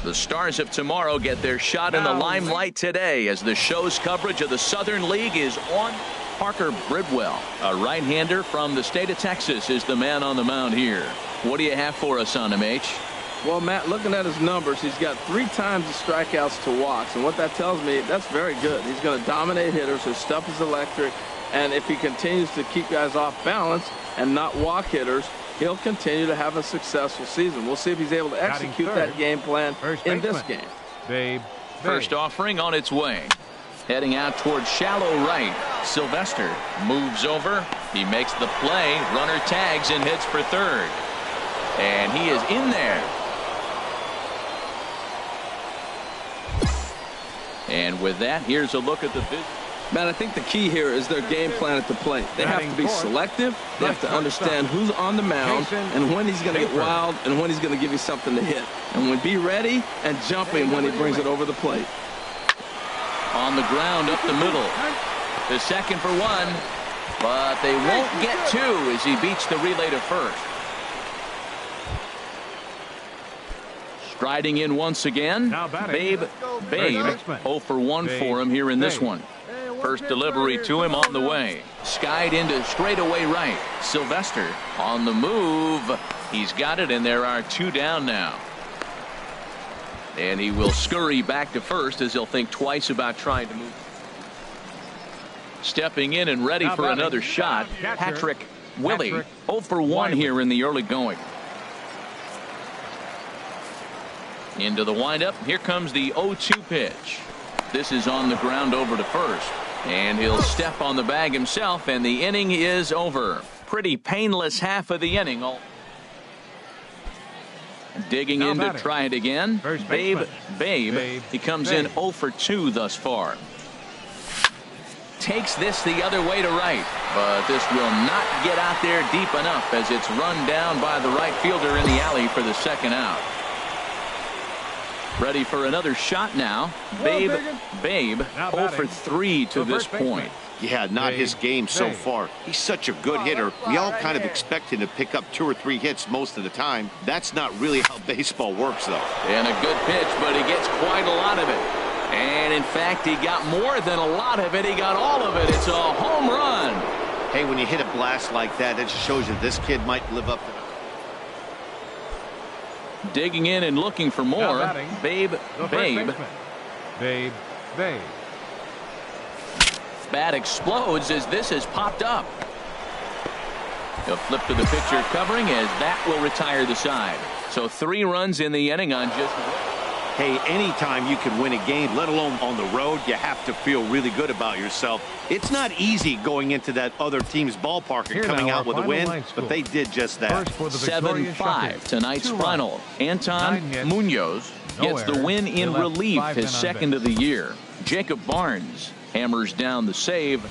The stars of tomorrow get their shot in the limelight today as the show's coverage of the Southern League is on. Parker Bridwell, a right-hander from the state of Texas, is the man on the mound here. What do you have for us on him, H? Well, Matt, looking at his numbers, he's got 3 times the strikeouts to walks, and what that tells me, that's very good. He's going to dominate hitters. His stuff is electric, and if he continues to keep guys off balance and not walk hitters, he'll continue to have a successful season. We'll see if he's able to execute that game plan in this game. First offering on its way. Heading out towards shallow right. Sylvester moves over. He makes the play. Runner tags and hits for third. And he is in there. And with that, here's a look at the business. Man, I think the key here is their game plan at the plate. They have to be selective. They have to understand who's on the mound and when he's going to get wild and when he's going to give you something to hit. And when be ready and jumping when he brings it over the plate. On the ground up the middle. The second for 1. But they won't get 2 as he beats the relay to first. Striding in once again. Babe 0 for 1 for him here in this one. First delivery to him on the way. Skied into straightaway right. Sylvester on the move. He's got it, and there are 2 down now. And he will scurry back to first as he'll think twice about trying to move. Stepping in and ready for another shot. Patrick Willie 0 for 1 here in the early going. Into the windup. Here comes the 0-2 pitch. This is on the ground over to first. And he'll step on the bag himself, and the inning is over. Pretty painless half of the inning. Digging in to try it again. Babe. He comes in 0 for 2 thus far. Takes this the other way to right. But this will not get out there deep enough as it's run down by the right fielder in the alley for the second out. Ready for another shot now. Babe 0 for 3 to this point. Yeah, not his game so far. He's such a good hitter. We all kind of expect him to pick up 2 or 3 hits most of the time. That's not really how baseball works, though. And a good pitch, but he gets quite a lot of it. And in fact, he got more than a lot of it. He got all of it. It's a home run. Hey, when you hit a blast like that, it just shows you this kid might live up to it. Digging in and looking for more. Babe. Bat explodes as this has popped up. He'll flip to the pitcher covering as that will retire the side. So 3 runs in the inning on just. Hey, anytime you can win a game, let alone on the road, you have to feel really good about yourself. It's not easy going into that other team's ballpark and coming out with a win, but they did just that. 7-5 tonight's final. Anton Munoz gets the win in relief, his second of the year. Jacob Barnes hammers down the save.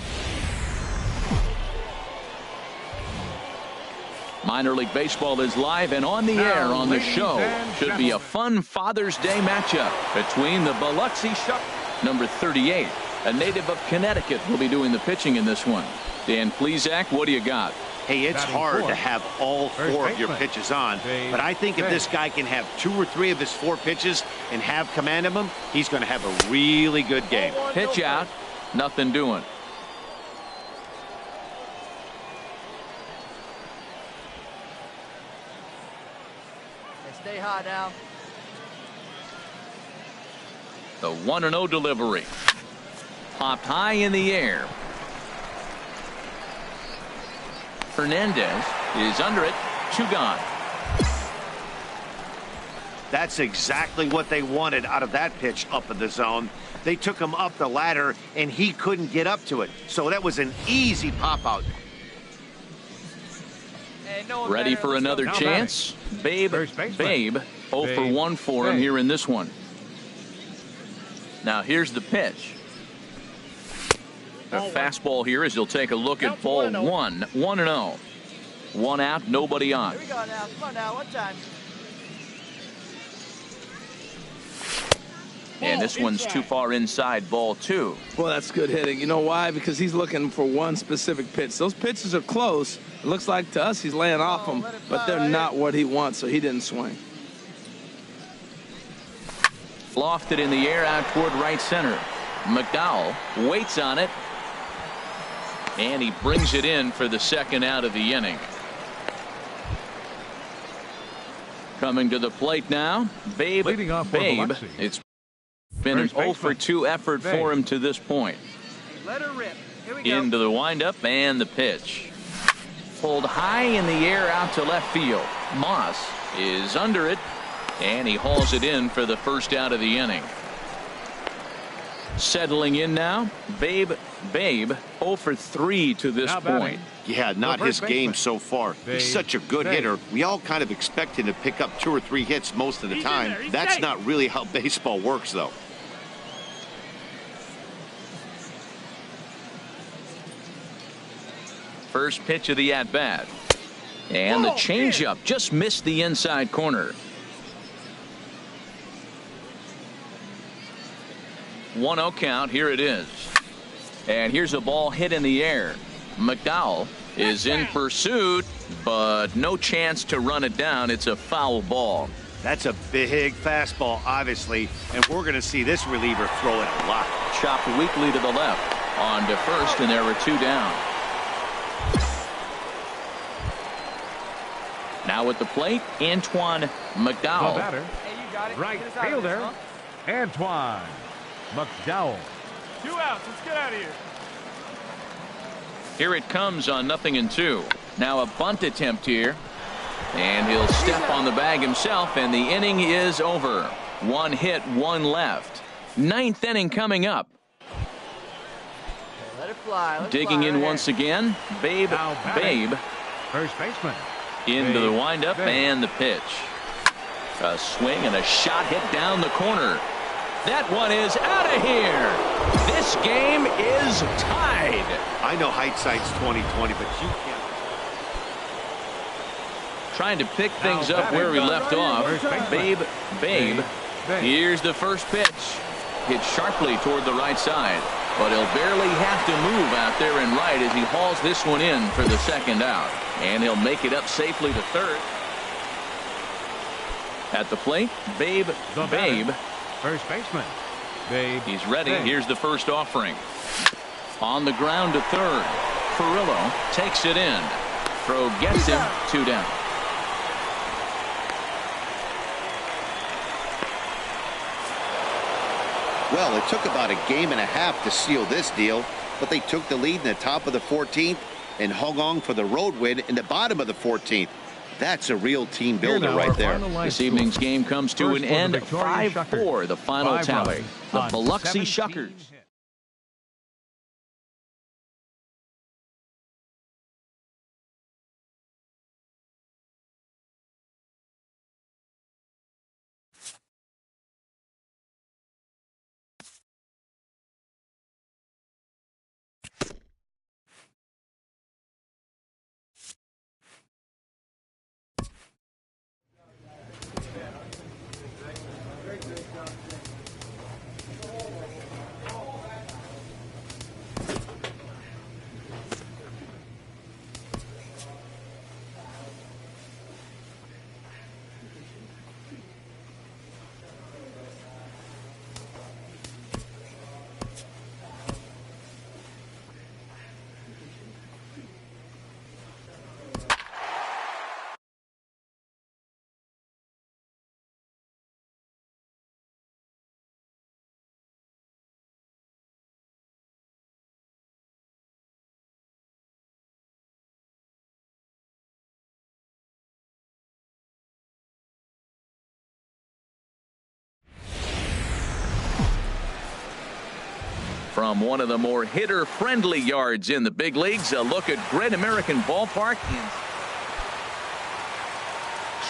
Minor League Baseball is live and on the air on the show. Should be a fun Father's Day matchup between the Biloxi Sharks. Number 38, a native of Connecticut, will be doing the pitching in this one. Dan Plesac, what do you got? Hey, it's hard to have all 4 of your pitches on, but I think if this guy can have 2 or 3 of his 4 pitches and have command of them, he's going to have a really good game. Pitch out, nothing doing. Stay hot now. The 1-0 delivery. Popped high in the air. Fernandez is under it. 2 gone. That's exactly what they wanted out of that pitch up in the zone. They took him up the ladder, and he couldn't get up to it. So that was an easy pop-out. Ready for another chance? Babe 0 for 1 for him here in this one. Now here's the pitch. A fastball here as he'll take a look at ball 1. 1-0. 1 out, nobody on. Here we go now. Come on now, one time. And this one's too far inside, ball 2. Well, that's good hitting. You know why? Because he's looking for one specific pitch. Those pitches are close. It looks like to us he's laying off them, but they're not what he wants, so he didn't swing. Lofted in the air out toward right center. McDowell waits on it. And he brings it in for the second out of the inning. Coming to the plate now, Babe. It's been an 0 for 2 effort for him to this point. Let her rip. Here we go. Into the windup and the pitch. Pulled high in the air out to left field. Moss is under it, and he hauls it in for the first out of the inning. Settling in now, Babe 0 for 3 to this point. Yeah, not his game so far. He's such a good hitter. We all kind of expect him to pick up 2 or 3 hits most of the time. That's not really how baseball works, though. First pitch of the at-bat. And the changeup just missed the inside corner. 1-0 count. Here it is. And here's a ball hit in the air. McDowell is in pursuit, but no chance to run it down. It's a foul ball. That's a big fastball, obviously, and we're going to see this reliever throw it a lot. Chopped weakly to the left. On to first, and there were 2 down. Now at the plate, Antoine McDowell. The batter, right fielder, Antoine McDowell. 2 outs. Let's get out of here. Here it comes on 0-2. Now a bunt attempt here. And he'll step on the bag himself, and the inning is over. 1 hit, 1 left. 9th inning coming up. Let it fly. Digging in once again, Babe. First baseman. Into the windup and the pitch. A swing and a shot hit down the corner. That one is out of here. This game is tied. I know hindsight's 20/20, but you can't. Trying to pick things up where we left off. Babe. Here's the first pitch. Hit sharply toward the right side, but he'll barely have to move out there and right as he hauls this one in for the second out. And he'll make it up safely to third. At the plate, Babe. First baseman. He's ready. Here's the first offering. On the ground to third. Furillo takes it in. Throw gets him. 2 down. Well, it took about a game and a half to seal this deal, but they took the lead in the top of the 14th and hung on for the road win in the bottom of the 14th. That's a real team builder right there. This evening's game comes to an end. 5-4, the final tally. The Biloxi Shuckers. From one of the more hitter-friendly yards in the big leagues, a look at Great American Ballpark.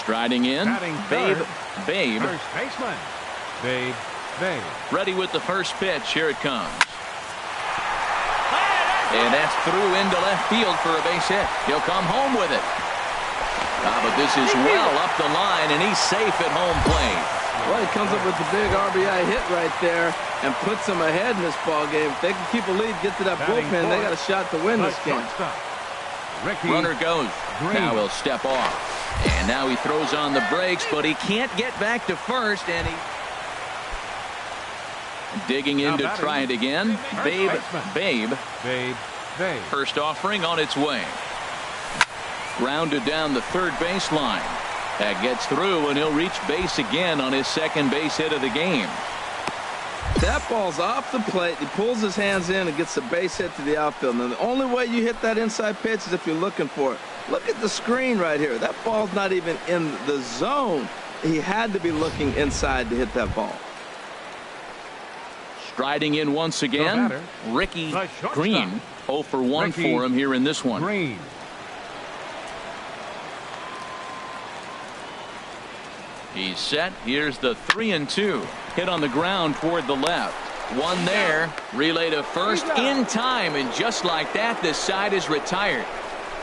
Striding in, Babe. First baseman. Babe. Ready with the first pitch. Here it comes. And that's through into left field for a base hit. He'll come home with it. But this is well up the line, and he's safe at home plate. Well, he comes up with the big RBI hit right there and puts them ahead in this ball game. If they can keep a lead, get to that bullpen, they got a shot to win this game. Runner goes. Now he'll step off. And now he throws on the brakes, but he can't get back to first, and he... Digging in to try it again. Babe. First offering on its way. Grounded down the third baseline. That gets through, and he'll reach base again on his second base hit of the game. That ball's off the plate. He pulls his hands in and gets a base hit to the outfield. And the only way you hit that inside pitch is if you're looking for it. Look at the screen right here. That ball's not even in the zone. He had to be looking inside to hit that ball. Striding in once again, Ricky Green. 0 for 1 for him here in this one. Green. He's set. Here's the 3-2. Hit on the ground toward the left. One there. Relay to first in time. And just like that, this side is retired.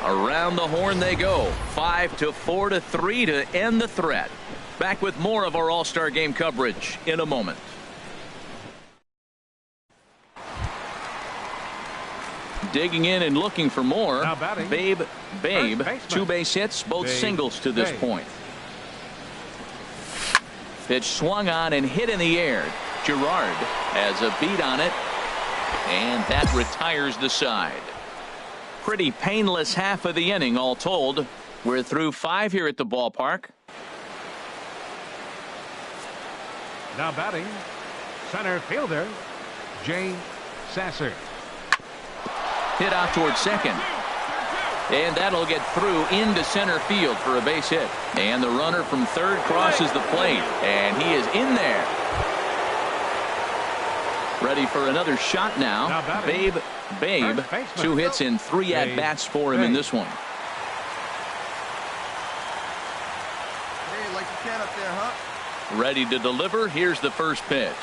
Around the horn they go. 5-4-3 to end the threat. Back with more of our All-Star Game coverage in a moment. Digging in and looking for more. Babe. 2 base hits, both singles to this point. Pitch swung on and hit in the air. Gerard has a beat on it, and that retires the side. Pretty painless half of the inning all told. We're through 5 here at the ballpark. Now batting, center fielder, Jay Sasser. Hit out towards second. And that'll get through into center field for a base hit. And the runner from third crosses the plate. And he is in there. Ready for another shot now. Babe. 2 hits and 3 at-bats for him in this one. Hey, like you can up there, huh? Ready to deliver. Here's the first pitch.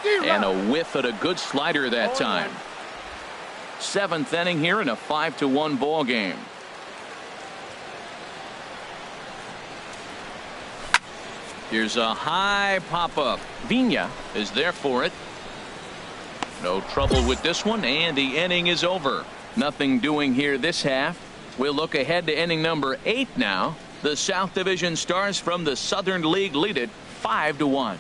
And a whiff at a good slider that time. 7th inning here in a 5-1 ball game. Here's a high pop-up. Vina is there for it. No trouble with this one, and the inning is over. Nothing doing here this half. We'll look ahead to inning number 8 now. The South Division Stars from the Southern League lead it 5-1.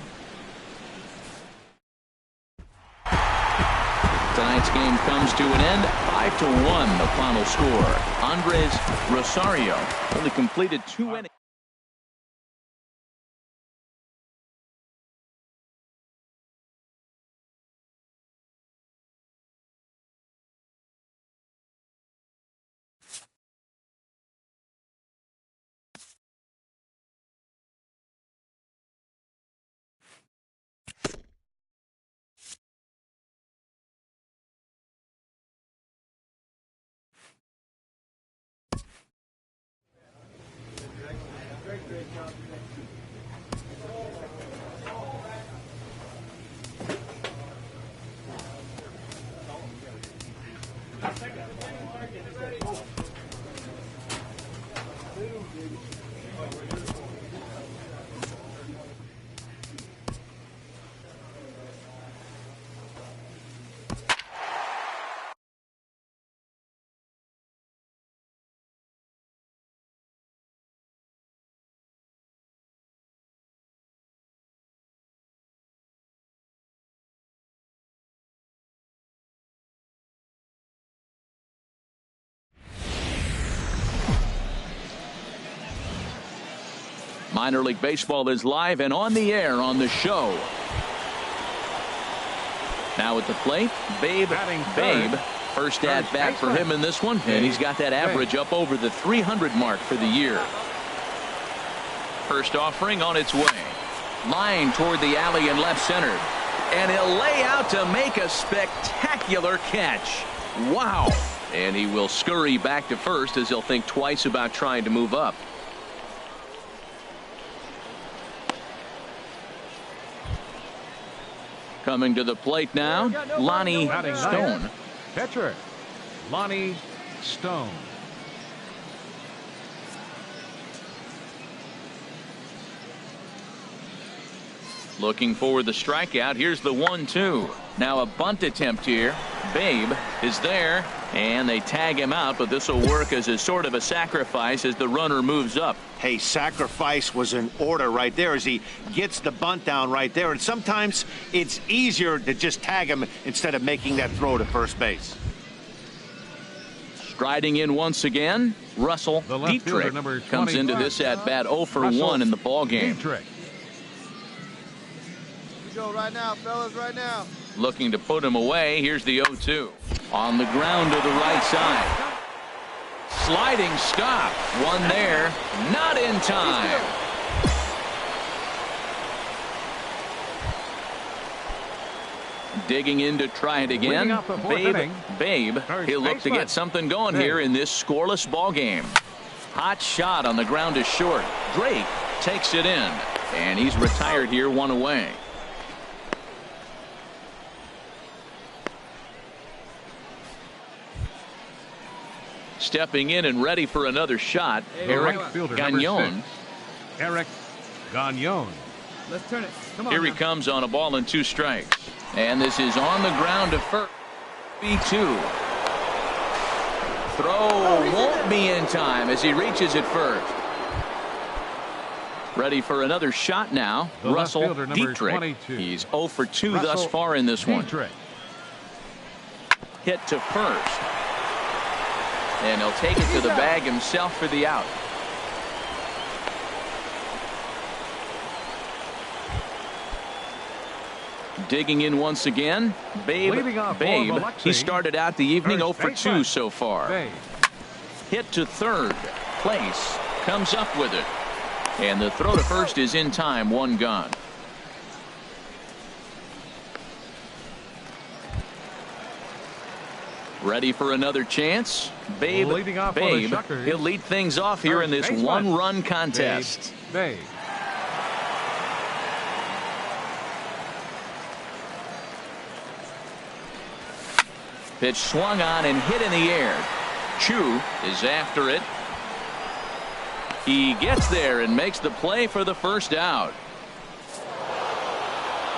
Tonight's game comes to an end. 5-1 the final score. Andres Rosario only completed 2 innings. Minor League Baseball is live and on the air on the show. Now at the plate, Babe. First at bat for him in this one, and he's got that average up over the 300 mark for the year. First offering on its way. Line toward the alley in left center. And he'll lay out to make a spectacular catch. Wow. And he will scurry back to first as he'll think twice about trying to move up. Coming to the plate now, Lonnie Stone. Catcher, Lonnie Stone. Looking for the strikeout. Here's the 1-2. Now a bunt attempt here. Babe is there, and they tag him out, but this will work as a sort of a sacrifice as the runner moves up. Hey, sacrifice was in order right there as he gets the bunt down right there. And sometimes it's easier to just tag him instead of making that throw to first base. Striding in once again, Dietrich comes into this at bat 0 for 1 in the ball game. Here we go right now, fellas, right now. Looking to put him away. Here's the 0-2. On the ground to the right side. Sliding stop. One there. Not in time. Digging in to try it again. Babe. He'll look to get something going here in this scoreless ball game. Hot shot on the ground to short. Drake takes it in. And he's retired here, 1 away. Stepping in and ready for another shot, Eric Gagnon. Eric Gagnon. Let's turn it. Come on. Here he comes on a ball and 2 strikes. And this is on the ground to first. B2. Throw won't be in time as he reaches it first. Ready for another shot now. Russell Dietrich. 22. He's 0 for 2 thus far in this one. Hit to first. And he'll take it to the bag himself for the out. Digging in once again. Babe. He started out the evening 0 for 2 so far. Hit to third. Place. Comes up with it. And the throw to first is in time. 1 gone. Ready for another chance. Babe. He'll lead things off here in this 1-run contest. Babe. Pitch swung on and hit in the air. Chu is after it. He gets there and makes the play for the first out.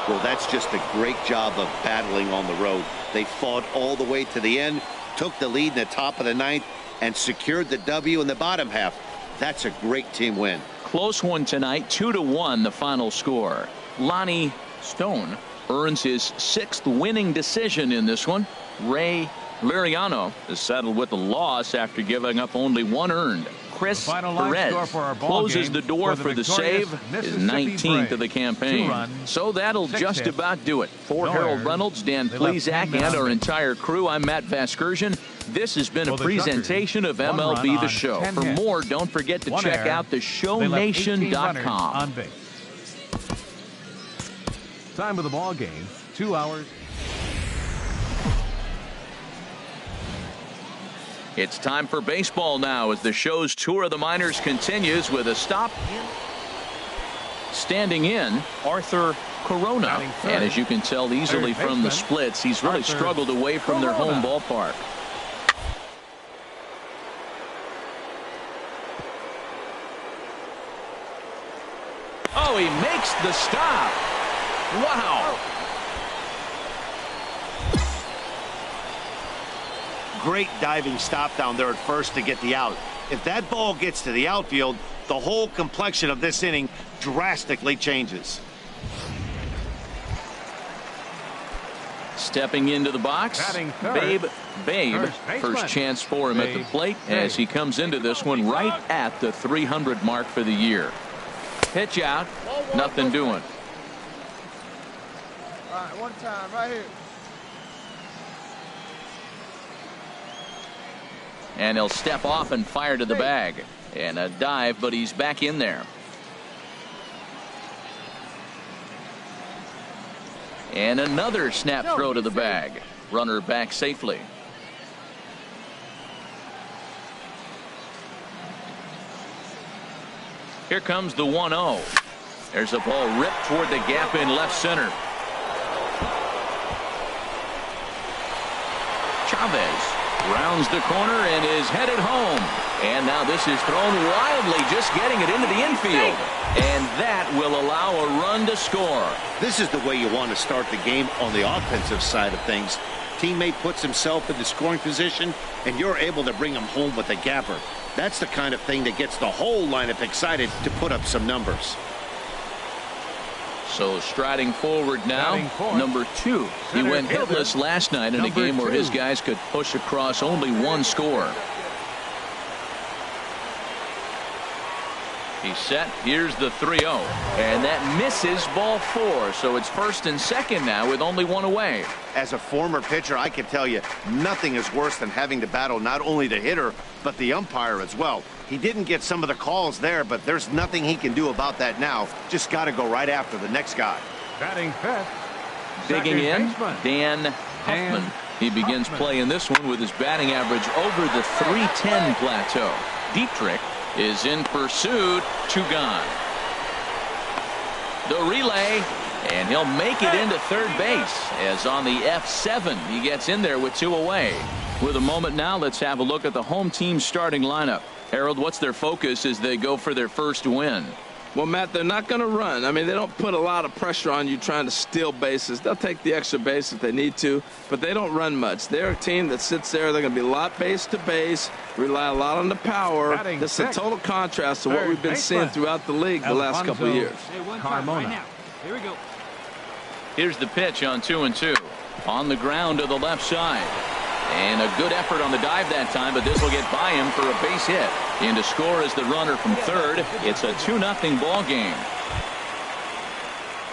Well, that's just a great job of battling on the road. They fought all the way to the end, took the lead in the top of the 9th, and secured the W in the bottom half. That's a great team win. Close one tonight, 2-1 the final score. Lonnie Stone earns his 6th winning decision in this one. Ray Liriano is settled with a loss after giving up only 1 earned. Chris Perez closes the door for the save, his 19th of the campaign. So that'll just about do it. For Harold Reynolds, Dan Plesac, and our entire crew, I'm Matt Vasgersian. This has been a presentation of MLB The Show. For more, don't forget to check out theshownation.com. Time of the ball game, 2 hours. It's time for baseball now as the show's tour of the minors continues with a stop. Standing in, Arthur Corona. And as you can tell easily from the splits, he's really struggled away from their home ballpark. Oh, he makes the stop. Wow. Great diving stop down there at first to get the out. If that ball gets to the outfield, the whole complexion of this inning drastically changes. Stepping into the box, Babe. First chance for him at the plate as he comes into this one right at the 300 mark for the year. Pitch out, nothing doing. All right, 1 time right here. And he'll step off and fire to the bag. And a dive, but he's back in there. And another snap throw to the bag. Runner back safely. Here comes the 1-0. There's a ball ripped toward the gap in left center. Chavez rounds the corner and is headed home. And now this is thrown wildly, just getting it into the infield. And that will allow a run to score. This is the way you want to start the game on the offensive side of things. Teammate puts himself in the scoring position, and you're able to bring him home with a gapper. That's the kind of thing that gets the whole lineup excited to put up some numbers. So striding forward now, number 2. He went hitless last night in a game where his guys could push across only one score. He's set. Here's the 3-0. And that misses ball 4. So it's first and second now with only one away. As a former pitcher, I can tell you nothing is worse than having to battle not only the hitter, but the umpire as well. He didn't get some of the calls there, but there's nothing he can do about that now. Just got to go right after the next guy. Batting fifth. Digging in, Dan Huffman. He begins play in this one with his batting average over the 310 plateau. Dietrich is in pursuit. 2 gone. The relay, and he'll make it into third base as on the F7 he gets in there with 2 away. With a moment now, let's have a look at the home team's starting lineup. Harold, what's their focus as they go for their first win? Well, Matt, they're not going to run. I mean, they don't put a lot of pressure on you trying to steal bases. They'll take the extra base if they need to, but they don't run much. They're a team that sits there. They're going to be a lot base to base, rely a lot on the power. This is a total contrast to what we've been seeing throughout the league the last couple of years. Carmona. Here we go. Here's the pitch on 2-2. On the ground to the left side. And a good effort on the dive that time, but this will get by him for a base hit. In to score is the runner from third. It's a 2-0 ball game.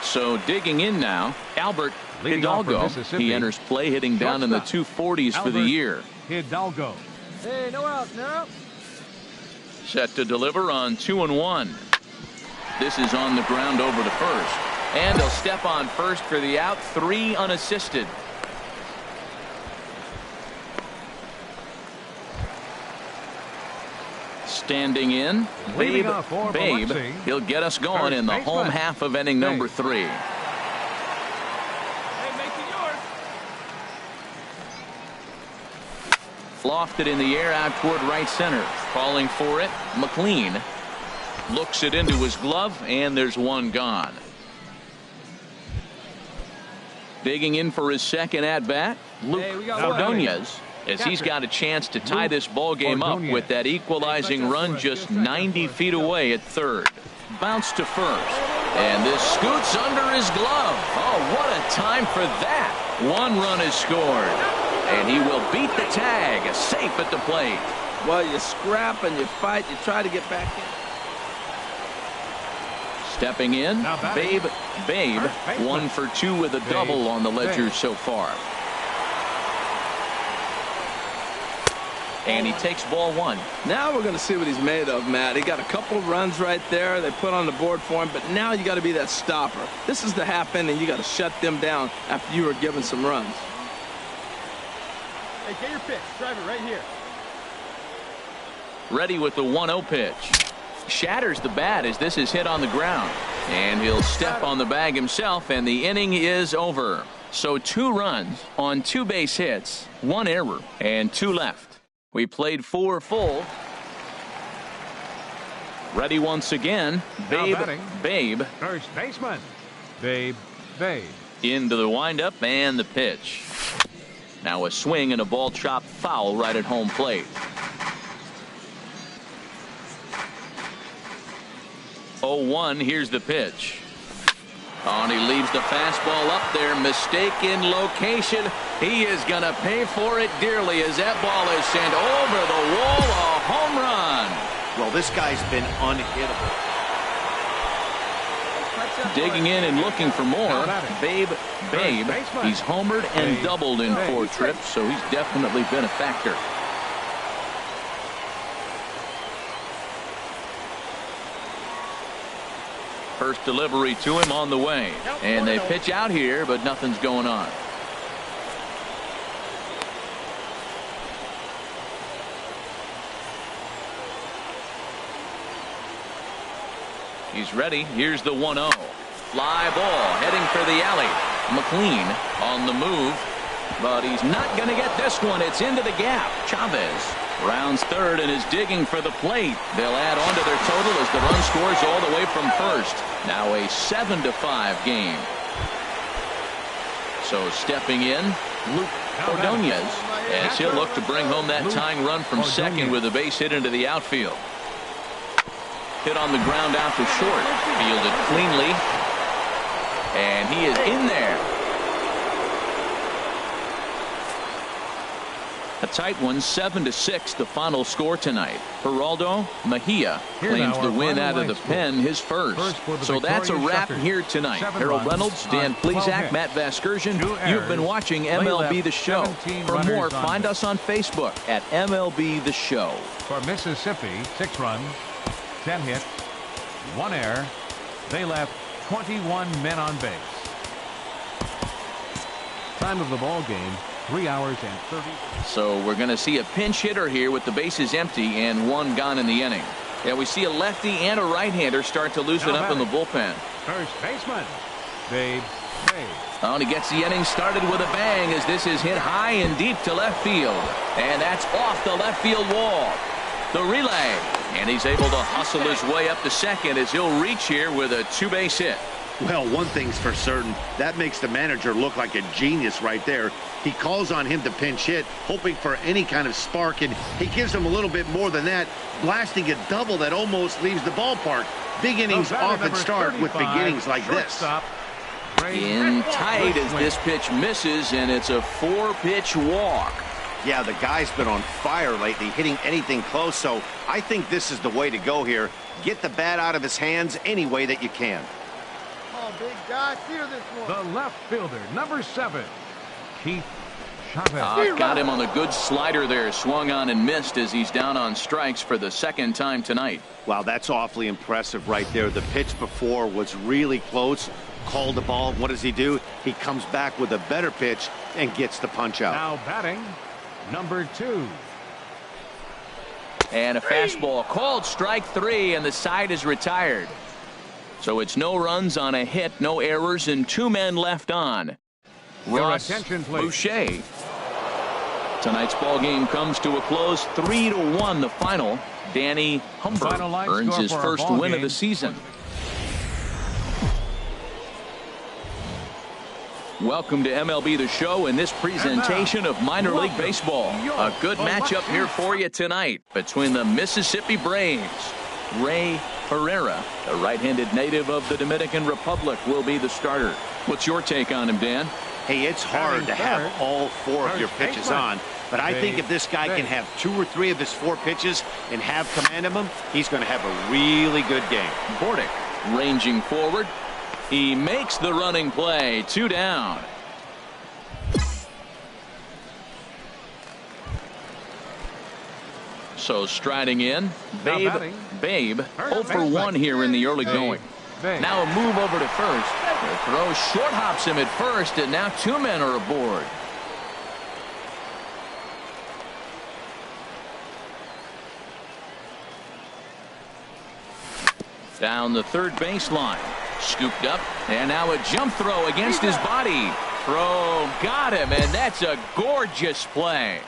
So digging in now, Albert Hidalgo. He enters play hitting down in the 240s for the year. Hidalgo. Hey, no outs now. Set to deliver on 2-1. This is on the ground over to first. And he'll step on first for the out. 3 unassisted. Standing in, Babe. He'll get us going in the home half of inning number 3. Hey, make it yours. Lofted in the air out toward right center. Calling for it, McLean. Looks it into his glove, and there's 1 gone. Digging in for his second at-bat, Luke Ordonez, as he's got a chance to tie this ball game up with that equalizing run just 90 feet away at third. Bounce to first, and this scoots under his glove. Oh, what a time for that. 1 run is scored, and he will beat the tag, safe at the plate. Well, you scrap and you fight, you try to get back in. Stepping in, Babe, 1 for 2 with a double on the ledger so far. And he takes ball 1. Now we're going to see what he's made of, Matt. He got a couple of runs right there. They put on the board for him, but now you got to be that stopper. This is the half inning. You got to shut them down after you were given some runs. Hey, get your pitch. Drive it right here. Ready with the 1-0 pitch. Shatters the bat as this is hit on the ground. And he'll step on the bag himself, and the inning is over. So 2 runs on 2 base hits, 1 error, and 2 left. We played 4 full. Ready once again. Babe. First baseman. Babe. Into the windup and the pitch. Now a swing and a ball chopped foul right at home plate. 0-1. Here's the pitch. Oh, and he leaves the fastball up there. Mistaken location. He is going to pay for it dearly as that ball is sent over the wall. A home run. Well, this guy's been unhittable. Digging in and looking for more. Babe. He's homered and doubled in 4 trips, so he's definitely been a factor. First delivery to him on the way. And they pitch out here, but nothing's going on. He's ready. Here's the 1-0. Fly ball heading for the alley. McLean on the move, but he's not going to get this one. It's into the gap. Chavez Rounds third and is digging for the plate. They'll add on to their total as the run scores all the way from first. Now a 7-5 game. So stepping in, Luke Ordonez, as he'll look to bring home that tying run from second with a base hit into the outfield. Hit on the ground out to short. Fielded cleanly. And he is in there. A tight one, 7-6, the final score tonight. Geraldo Mejia claims the win out of the pen, his first. So that's a wrap here tonight. Harold Reynolds, Dan Plesac, Matt Vasgersian. You've been watching MLB The Show. For more, find us on Facebook at MLB The Show. For Mississippi, 6 runs, 10 hits, 1 error. They left 21 men on base. Time of the ball game, 3 hours and 30. So we're going to see a pinch hitter here with the bases empty and 1 gone in the inning. Yeah, we see a lefty and a right-hander start to loosen up in the bullpen. First baseman, Babe. Oh, and he gets the inning started with a bang as this is hit high and deep to left field. And that's off the left field wall. The relay. And he's able to hustle his way up to second as he'll reach here with a 2-base hit. Well, one thing's for certain. That makes the manager look like a genius right there. He calls on him to pinch hit, hoping for any kind of spark, and he gives him a little bit more than that, blasting a double that almost leaves the ballpark. Big innings often start with beginnings like this. In tight as this pitch misses, and it's a 4-pitch walk. Yeah, the guy's been on fire lately, hitting anything close, so I think this is the way to go here. Get the bat out of his hands any way that you can. Come on, big guy, steer this one. The left fielder, number 7, Keith Chavez. Got him on the good slider there. Swung on and missed as he's down on strikes for the second time tonight. Wow, that's awfully impressive right there. The pitch before was really close. Called the ball. What does he do? He comes back with a better pitch and gets the punch out. Now batting, number 2. And a fastball called strike 3, and the side is retired. So it's no runs on a hit, no errors, and 2 men left on. Ross Boucher. Tonight's ball game comes to a close, 3-1 the final. Danny Humber earns his first win of the season. Welcome to MLB The Show and this presentation of minor league baseball. A good matchup here for you tonight between the Mississippi Braves. Ray Herrera, a right-handed native of the Dominican Republic, will be the starter. What's your take on him, Dan? Hey, it's hard to have all 4 of your pitches on, but I think if this guy can have 2 or 3 of his 4 pitches and have command of them, he's going to have a really good game. Bordick ranging forward. He makes the running play. 2 down. So striding in, Babe 0 for 1 here in the early going. Now a move over to first. The throw short hops him at first, and now 2 men are aboard. Down the third baseline. Scooped up, and now a jump throw against his body. Throw got him, and that's a gorgeous play.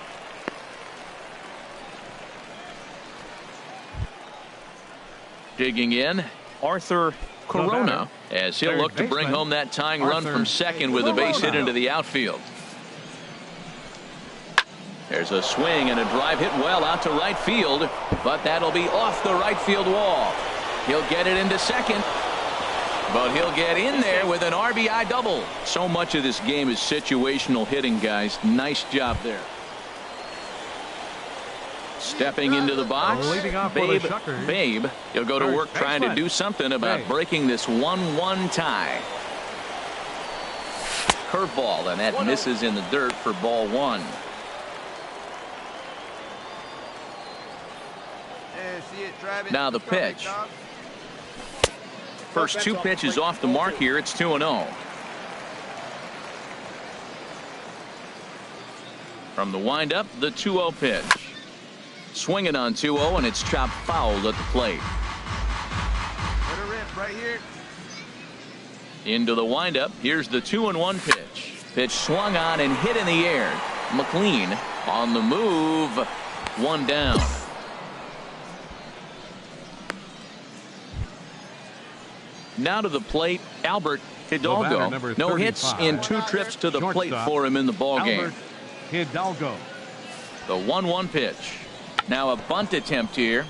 Digging in, Arthur Corona, as he'll look to bring home that tying run from second with a base hit into the outfield. There's a swing and a drive hit well out to right field, but that'll be off the right field wall. He'll get it into second, but he'll get in there with an RBI double. So much of this game is situational hitting, guys. Nice job there. Stepping into the box, Babe. He'll go to work trying to do something about breaking this 1-1 tie. Curveball, and that misses in the dirt for ball 1. Now the pitch. First 2 pitches off the mark here. It's 2-0. From the windup, the 2-0 pitch. Swinging on 2-0, and it's chopped fouled at the plate. Let her rip right here. Into the windup. Here's the 2-1 pitch. Pitch swung on and hit in the air. McLean on the move. One down. Now to the plate, Albert Hidalgo. No hits in 2 trips to the plate for him in the ballgame. Hidalgo. The 1-1 pitch. Now a bunt attempt here.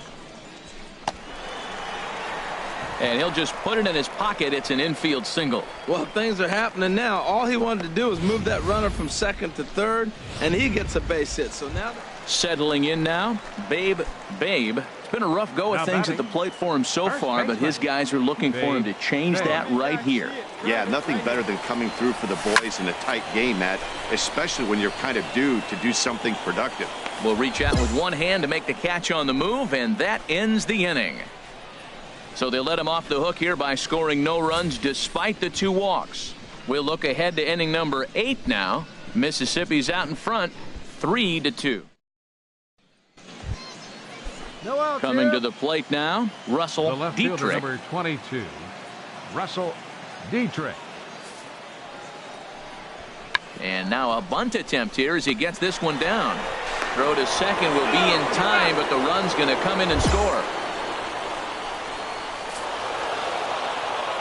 And he'll just put it in his pocket. It's an infield single. Well, things are happening now. All he wanted to do was move that runner from second to third, and he gets a base hit. So now settling in now, Babe. It's been a rough go of things at the plate for him so far, but his guys are looking for him to change that right here. Yeah, nothing better than coming through for the boys in a tight game, Matt, especially when you're kind of due to do something productive. Will reach out with one hand to make the catch on the move, and that ends the inning. So they let him off the hook here by scoring no runs despite the 2 walks. We'll look ahead to inning number 8 now. Mississippi's out in front, 3-2. No outs. Coming to the plate now, Russell The left fielder, Dietrich. number 22, Russell Dietrich. And now a bunt attempt here as he gets this one down. Throw to second will be in time, but the run's going to come in and score.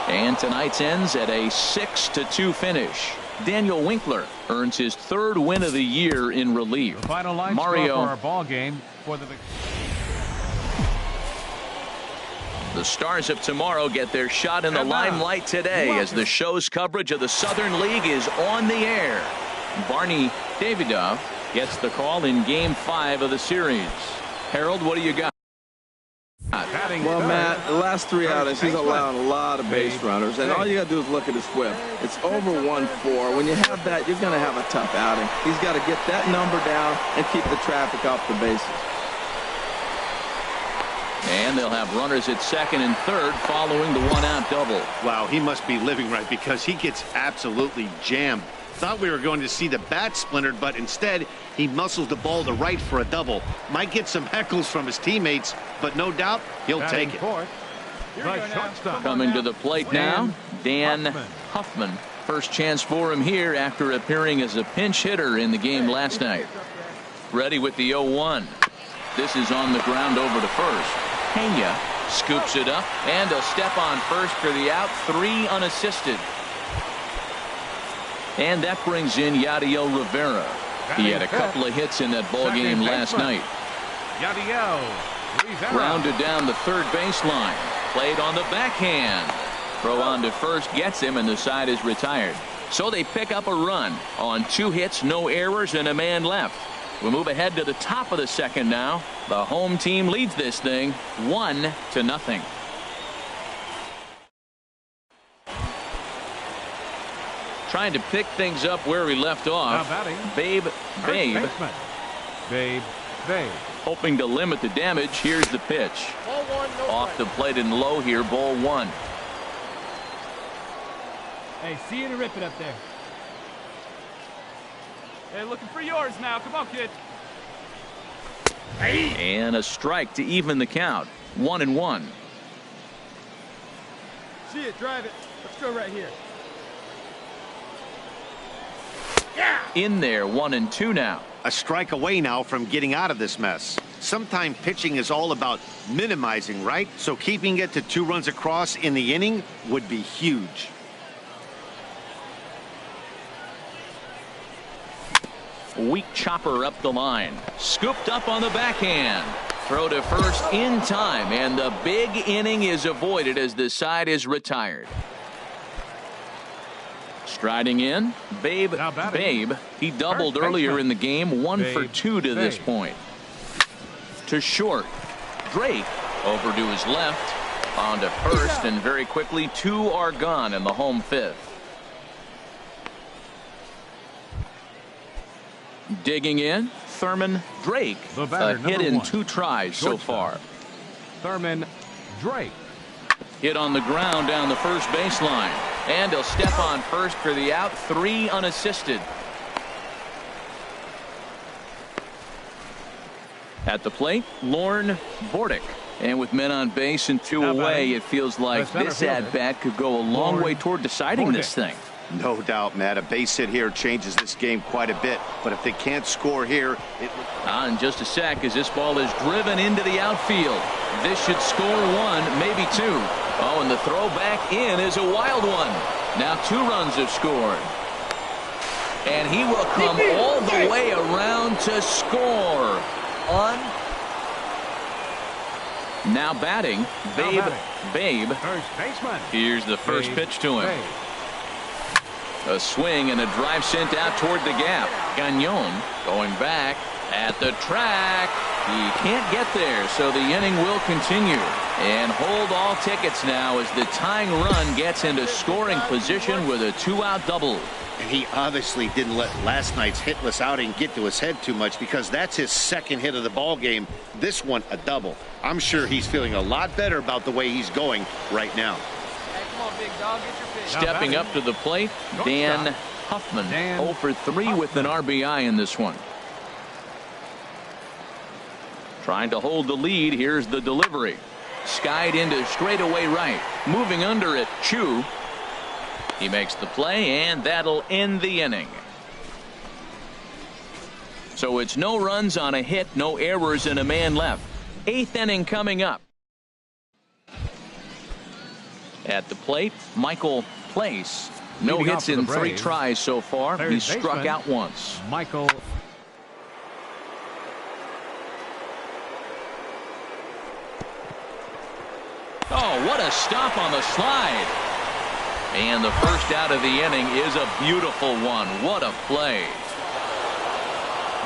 And tonight's ends at a 6-2 finish. Daniel Winkler earns his 3rd win of the year in relief. The final line Mario, for our ball game for the the Stars of tomorrow get their shot in the limelight today as the show's coverage of the Southern League is on the air. Barney Davidoff gets the call in Game 5 of the series. Harold, what do you got? well, Matt, the last 3 outings, he's allowing a lot of base runners, and all you got to do is look at his whip. It's over 1-4. When you have that, you're going to have a tough outing. He's got to get that number down and keep the traffic off the bases. And they'll have runners at second and third following the 1-out double. Wow, he must be living right because he gets absolutely jammed. Thought we were going to see the bat splintered, but instead he muscles the ball to right for a double. Might get some heckles from his teammates, but no doubt he'll take it. Coming to the plate now, Dan Huffman. First chance for him here after appearing as a pinch hitter in the game last night. Ready with the 0-1. This is on the ground over to first. Pena scoops it up, and a step on first for the out, 3 unassisted. And that brings in Yadiel Rivera. He had a couple of hits in that ball game last night. Yadiel Rivera. Grounded down the third baseline. Played on the backhand. Throw on to first gets him, and the side is retired. So they pick up a run on 2 hits, no errors, and a man left. We'll move ahead to the top of the second now. The home team leads this thing 1-0. Trying to pick things up where we left off. Babe. Hoping to limit the damage. Here's the pitch. Off the plate and low here, ball 1. Hey, see you to rip it up there. Hey, looking for yours now. Come on, kid. And a strike to even the count. 1-1. See it, drive it. Let's go right here. In there, 1-2 now. A strike away now from getting out of this mess. Sometimes pitching is all about minimizing, right? So keeping it to 2 runs across in the inning would be huge. Weak chopper up the line. Scooped up on the backhand. Throw to first in time, and the big inning is avoided as the side is retired. Striding in, Babe. He doubled earlier in the game, 1 for 2 to this point. To short. Drake over to his left. On to first, and very quickly 2 are gone in the home 5th. Digging in, Thurman Drake. A hit in 2 tries so far. Thurman Drake. Hit on the ground down the first baseline. And he'll step on first for the out, 3 unassisted. At the plate, Lorne Bordick. And with men on base and 2 away, it feels like this at-bat could go a long way toward deciding this thing. No doubt, Matt. A base hit here changes this game quite a bit. But if they can't score here, in just a sec, as this ball is driven into the outfield. This should score one, maybe two. Oh, and the throw back in is a wild one. Now 2 runs have scored. And he will come all the way around to score. Now batting, Babe. First baseman. Here's the first pitch to him. A swing and a drive sent out toward the gap. Gagnon going back at the track. He can't get there, so the inning will continue. And hold all tickets now as the tying run gets into scoring position with a 2-out double. And he obviously didn't let last night's hitless outing get to his head too much, because that's his second hit of the ball game. This one a double. I'm sure he's feeling a lot better about the way he's going right now. Hey, come on, big dog, get your pitch. Stepping up to the plate, Dan Huffman. 0 for 3 with an RBI in this one. Trying to hold the lead. Here's the delivery. Skied into straightaway right. Moving under it, Chu. He makes the play, and that'll end the inning. So it's no runs on a hit, no errors, and a man left. 8th inning coming up. At the plate, Michael Place. No Leading hits off for in the 3 Braves. tries so far. Third He's struck baseman, out once. Michael. Oh, what a stop on the slide. And the first out of the inning is a beautiful one. What a play.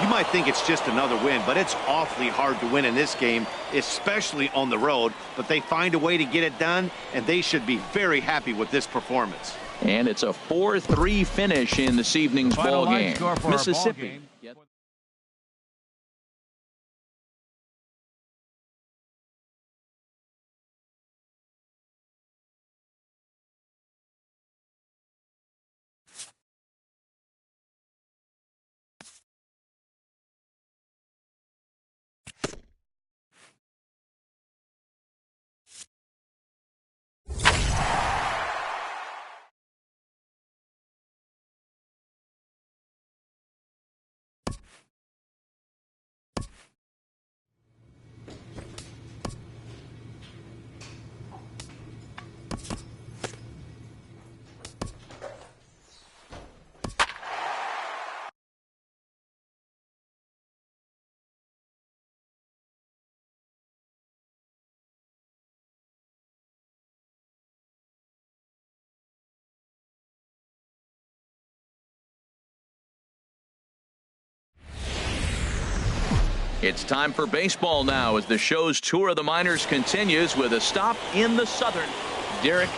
You might think it's just another win, but it's awfully hard to win in this game, especially on the road. But they find a way to get it done, and they should be very happy with this performance. And it's a 4-3 finish in this evening's Final ball line game. score for our Mississippi. ball game. It's time for baseball now as the show's tour of the minors continues with a stop in the Southern. Derek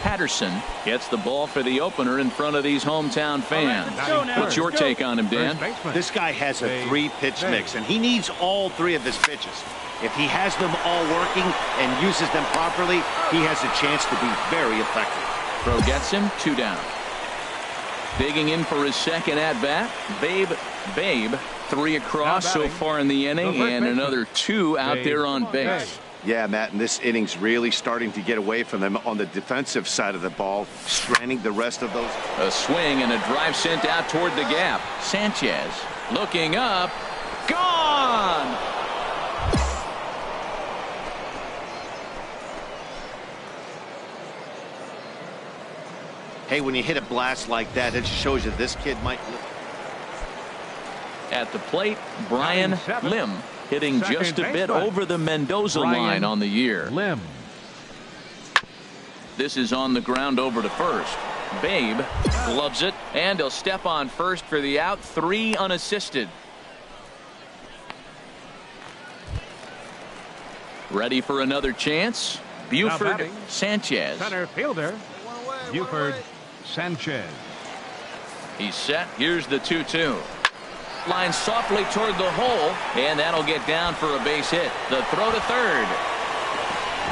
Patterson gets the ball for the opener in front of these hometown fans. What's your take on him, Dan? This guy has a 3-pitch mix, and he needs all 3 of his pitches. If he has them all working and uses them properly, he has a chance to be very effective. Throw gets him, 2 down. Digging in for his second at-bat, Babe, 3 across so far in the inning, and another 2 out there on base. Yeah, Matt, and this inning's really starting to get away from them on the defensive side of the ball, stranding the rest of those. A swing and a drive sent out toward the gap. Sanchez looking up. Gone! Hey, when you hit a blast like that, it just shows you this kid might. At the plate, Brian Lim hitting just a bit over the Mendoza line on the year. Lim. This is on the ground over to first. Babe gloves it, and he'll step on first for the out. 3 unassisted. Ready for another chance. Buford Sanchez. Center fielder Buford Sanchez. He's set. Here's the 2-2. Line softly toward the hole, and that'll get down for a base hit. The throw to third.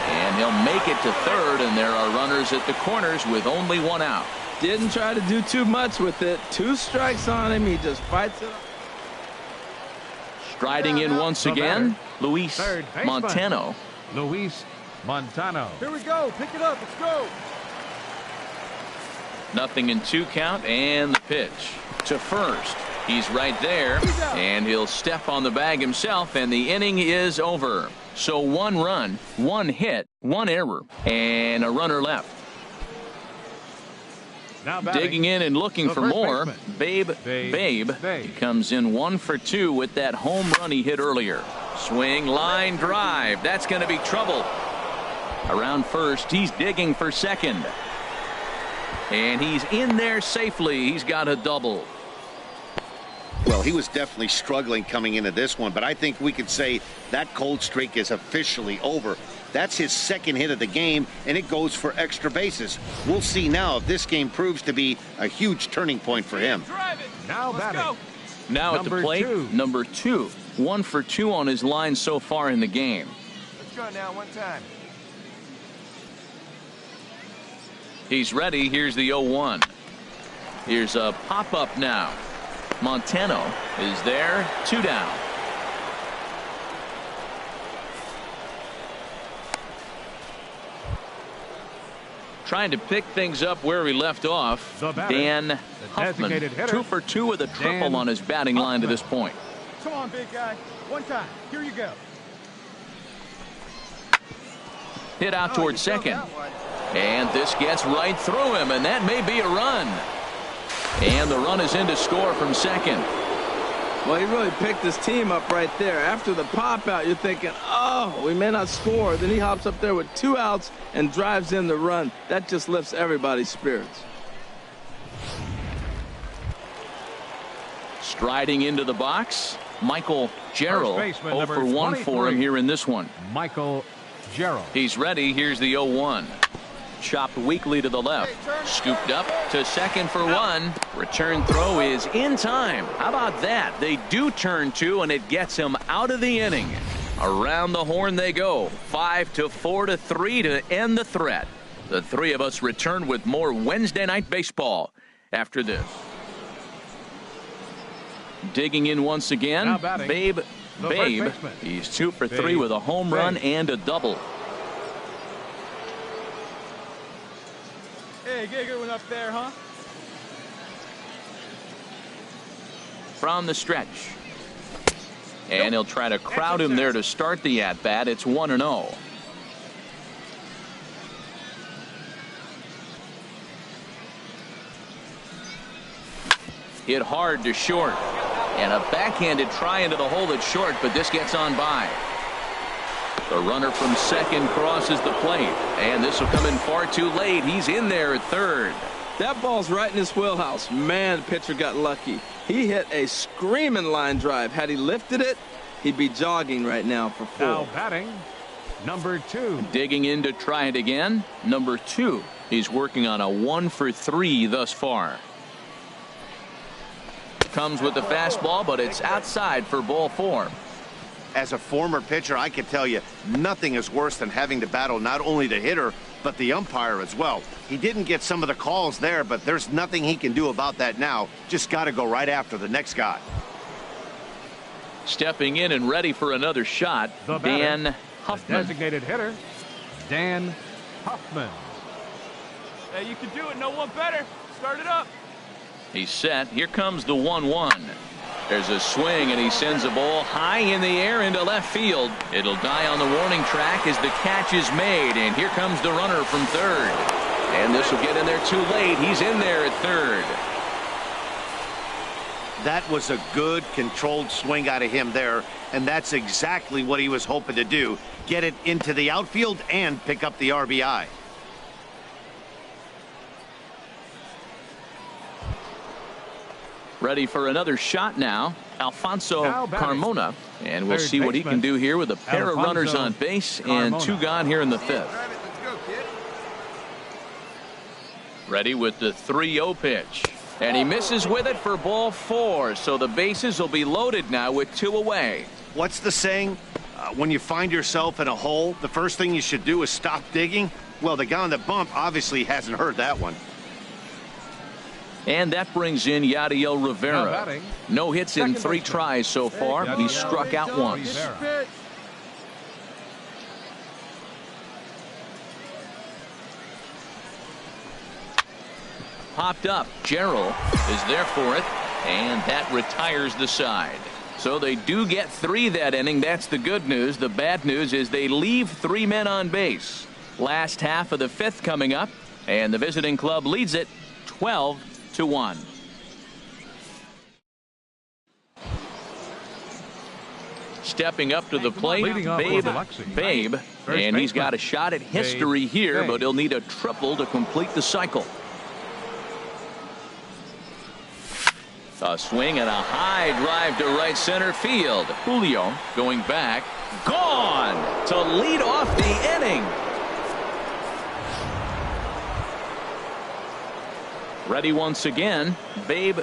And he'll make it to third, and there are runners at the corners with only 1 out. Didn't try to do too much with it. 2 strikes on him. He just fights it. Striding in once again, Luis Montano. Luis Montano. Here we go. Pick it up. Let's go. 0-2 count, and the pitch to first. He's right there, and he'll step on the bag himself, and the inning is over. So 1 run, 1 hit, 1 error, and a runner left. Now digging in and looking for more, Babe. He comes in 1 for 2 with that home run he hit earlier. Swing, line drive. That's going to be trouble. Around first, he's digging for second. And he's in there safely. He's got a double. Well, he was definitely struggling coming into this one, but I think we could say that cold streak is officially over. That's his 2nd hit of the game, and it goes for extra bases. We'll see now if this game proves to be a huge turning point for him. Now batting. Now at the plate, number 2. 1 for 2 on his line so far in the game. Let's go now, 1 time. He's ready. Here's the 0-1. Here's a pop-up now. Montano is there. 2 down. Trying to pick things up where we left off. Dan Huffman, 2 for 2 with a triple on his batting line to this point. Come on, big guy. 1 time. Here you go. Hit out towards second. And this gets right through him, and that may be a run. And the run is in to score from second. Well, he really picked his team up right there. After the pop out, you're thinking, oh, we may not score. Then he hops up there with 2 outs and drives in the run. That just lifts everybody's spirits. Striding into the box, Michael Jarrell. 0 for 1 for him here in this one. Michael Jarrell. He's ready. Here's the 0-1. Chopped weakly to the left. Scooped up to second for 1. Return throw is in time. How about that? They do turn 2, and it gets him out of the inning. Around the horn they go. 5-4-3 to end the threat. The 3 of us return with more Wednesday Night Baseball after this. Digging in once again, Babe. He's 2 for 3 with a home run and a double. Hey, get a good one up there, huh? From the stretch. And he'll try to crowd him there to start the at-bat. It's 1-0. Hit hard to short. And a backhanded try into the hole at short, but this gets on by. The runner from second crosses the plate, and this will come in far too late. He's in there at third. That ball's right in his wheelhouse. Man, the pitcher got lucky. He hit a screaming line drive. Had he lifted it, he'd be jogging right now for 4. Now batting, number 2. Digging in to try it again, number 2. He's working on a 1 for 3 thus far. Comes with the fastball, but it's outside for ball 4. As a former pitcher, I can tell you nothing is worse than having to battle not only the hitter, but the umpire as well. He didn't get some of the calls there, but there's nothing he can do about that now. Just got to go right after the next guy. Stepping in and ready for another shot, Dan Huffman. Designated hitter, Dan Huffman. Hey, you can do it. No one better. Start it up. He's set. Here comes the 1-1. There's a swing, and he sends a ball high in the air into left field. It'll die on the warning track as the catch is made, and here comes the runner from third. And this will get in there too late. He's in there at third. That was a good controlled swing out of him there, and that's exactly what he was hoping to do. Get it into the outfield and pick up the RBI. Ready for another shot now, Alfonso Carmona. And we'll see what he can do here with a pair of runners on base and 2 gone here in the 5th. Ready with the 3-0 pitch. And he misses with it for ball 4. So the bases will be loaded now with 2 away. What's the saying? When you find yourself in a hole, the first thing you should do is stop digging. Well, the guy on the bump obviously hasn't heard that one. And that brings in Yadiel Rivera. No hits in 3 tries so far. He's struck out once. popped up. Gerald is there for it, and that retires the side. So they do get 3 that inning. That's the good news. The bad news is they leave 3 men on base. Last half of the 5th coming up, and the visiting club leads it 12-1. Stepping up to the plate, Babe, and he's got a shot at history here, but he'll need a triple to complete the cycle. A swing and a high drive to right center field. Julio going back, gone to lead off the inning. Ready once again, Babe.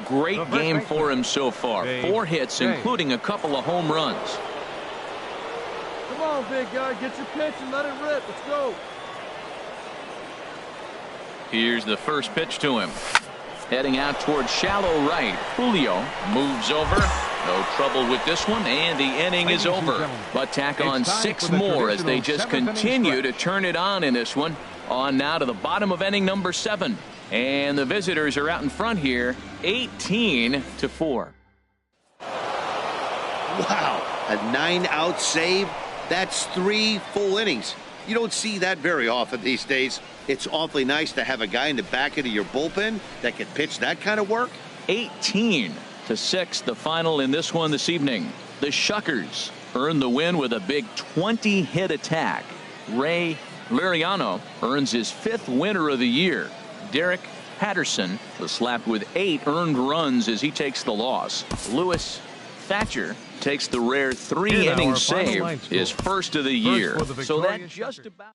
Great game for him so far. 4 hits, including a couple of home runs. Come on, big guy. Get your pitch and let it rip. Let's go. Here's the first pitch to him. Heading out towards shallow right. Julio moves over. No trouble with this one, and the inning is over. But tack on 6 more as they just continue to turn it on in this one. On now to the bottom of inning number 7. And the visitors are out in front here, 18-4. Wow, a 9-out save. That's 3 full innings. You don't see that very often these days. It's awfully nice to have a guy in the back end of your bullpen that can pitch that kind of work. 18-6, the final in this one this evening. The Shuckers earn the win with a big 20-hit attack. Ray Liriano earns his 5th winner of the year. Derek Patterson was slapped with 8 earned runs as he takes the loss. Lewis Thatcher takes the rare 3-inning save, his first of the year. So that just about.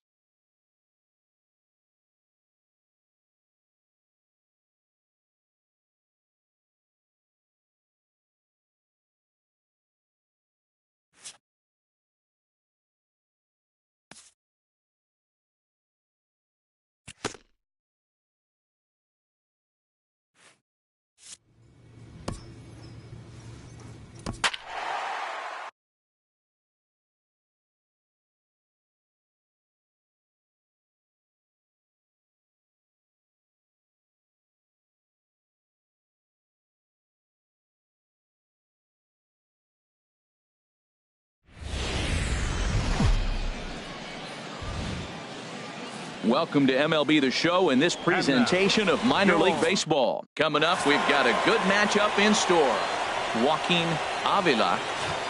Welcome to MLB The Show and this presentation of minor league baseball. Coming up, we've got a good matchup in store. Joaquin Avila,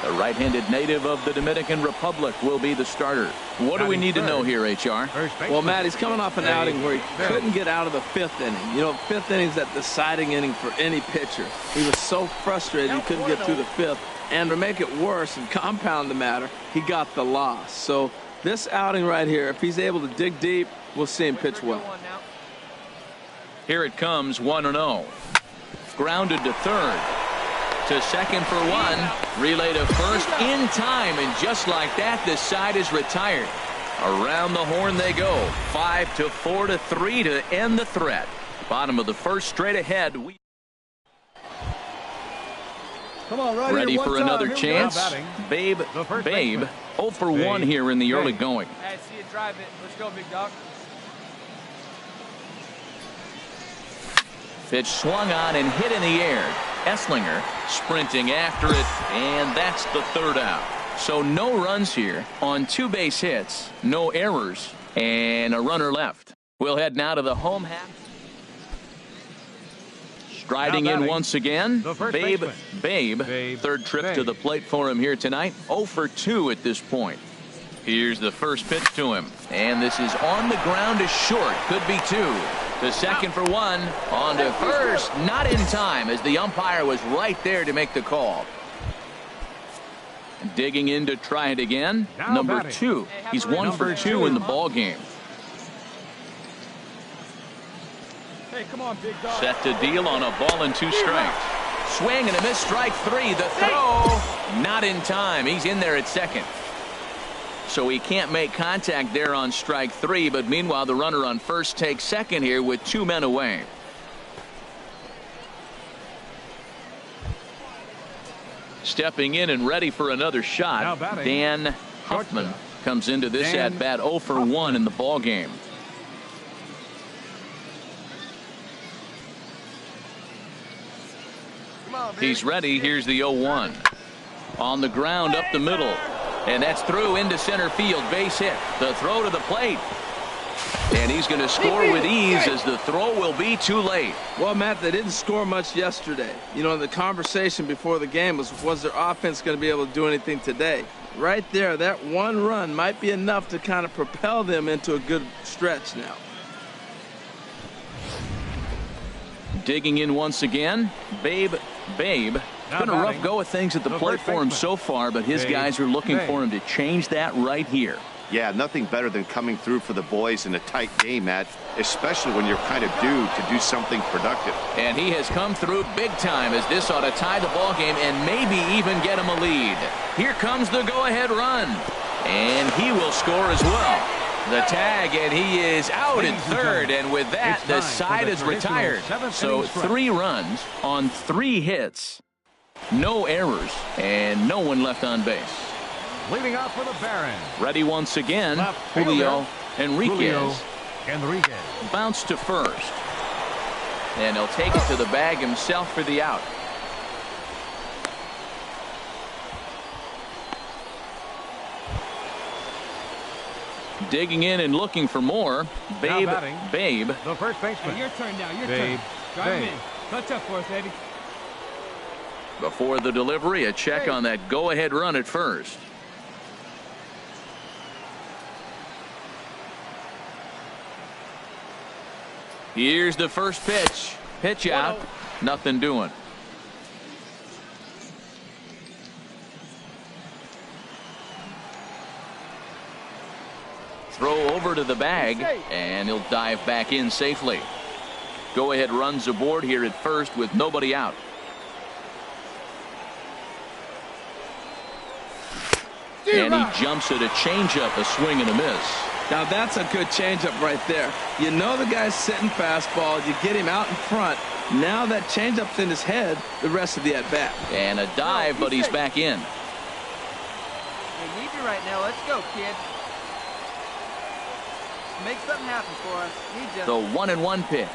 the right-handed native of the Dominican Republic, will be the starter. What do we need to know here, HR? Well, Matt, he's coming off an outing where he couldn't get out of the 5th inning. You know, 5th inning is that deciding inning for any pitcher. He was so frustrated he couldn't get through the 5th. And to make it worse and compound the matter, he got the loss. So this outing right here, if he's able to dig deep, we'll see him pitch well. Here it comes, 1-0. Grounded to third. To second for 1. Relay to first in time, and just like that, this side is retired. Around the horn they go. 5-4-3 to end the threat. Bottom of the first, straight ahead. Come on, right ready here, for another chance. Babe 0 for 1 here in the early going. Hey, see you drive it. Let's go, big dog. Pitch swung on and hit in the air. Esslinger sprinting after it, and that's the 3rd out. So no runs here on 2 base hits, no errors, and a runner left. We'll head now to the home half. Striding in once again, Babe. 3rd trip to the plate for him here tonight. 0 for 2 at this point. Here's the first pitch to him, and this is on the ground to short. Could be 2. To second for 1. On to first. Not in time, as the umpire was right there to make the call. Digging in to try it again. Number 2. He's 1 for 2 in the ball game. Hey, come on, big dog. Set to deal on a ball and 2 strikes. Swing and a miss, strike 3. The throw. Not in time. He's in there at second. So he can't make contact there on strike 3, but meanwhile the runner on first takes second here with 2 men away. Stepping in and ready for another shot, Dan Huffman comes into this at bat 0 for 1 in the ball game. He's ready. Here's the 0-1. On the ground up the middle. And that's through into center field. Base hit. The throw to the plate. And he's going to score with ease as the throw will be too late. Well, Matt, they didn't score much yesterday. You know, the conversation before the game was their offense going to be able to do anything today? Right there, that one run might be enough to kind of propel them into a good stretch now. Digging in once again, Babe. It's been a rough go of things at the plate for him so far, but his guys are looking for him to change that right here. Yeah, nothing better than coming through for the boys in a tight game, Matt, especially when you're kind of due to do something productive. And he has come through big time as this ought to tie the ball game and maybe even get him a lead. Here comes the go-ahead run. And he will score as well. The tag, and he is out at third, and with that, the side is retired. So 3 runs on 3 hits, no errors, and no one left on base. Leading off for the Barons. Ready once again, Julio Enriquez. Bounce to first. And he'll take it to the bag himself for the out. Digging in and looking for more. Babe. The first baseman. Your turn now. Your turn. Drive him in. Touch up for us, baby. Before the delivery, a check on that go-ahead run at first. Here's the first pitch. Pitch out. Nothing doing. Throw over to the bag, and he'll dive back in safely. Go-ahead runs aboard here at first with nobody out. And he jumps at a changeup, a swing and a miss. Now that's a good changeup right there. You know the guy's sitting fastball. You get him out in front. Now that changeup's in his head the rest of the at-bat. And a dive, but he's back in. We need you right now. Let's go, kid. Make something happen for us. Need you. The 1-1 pitch.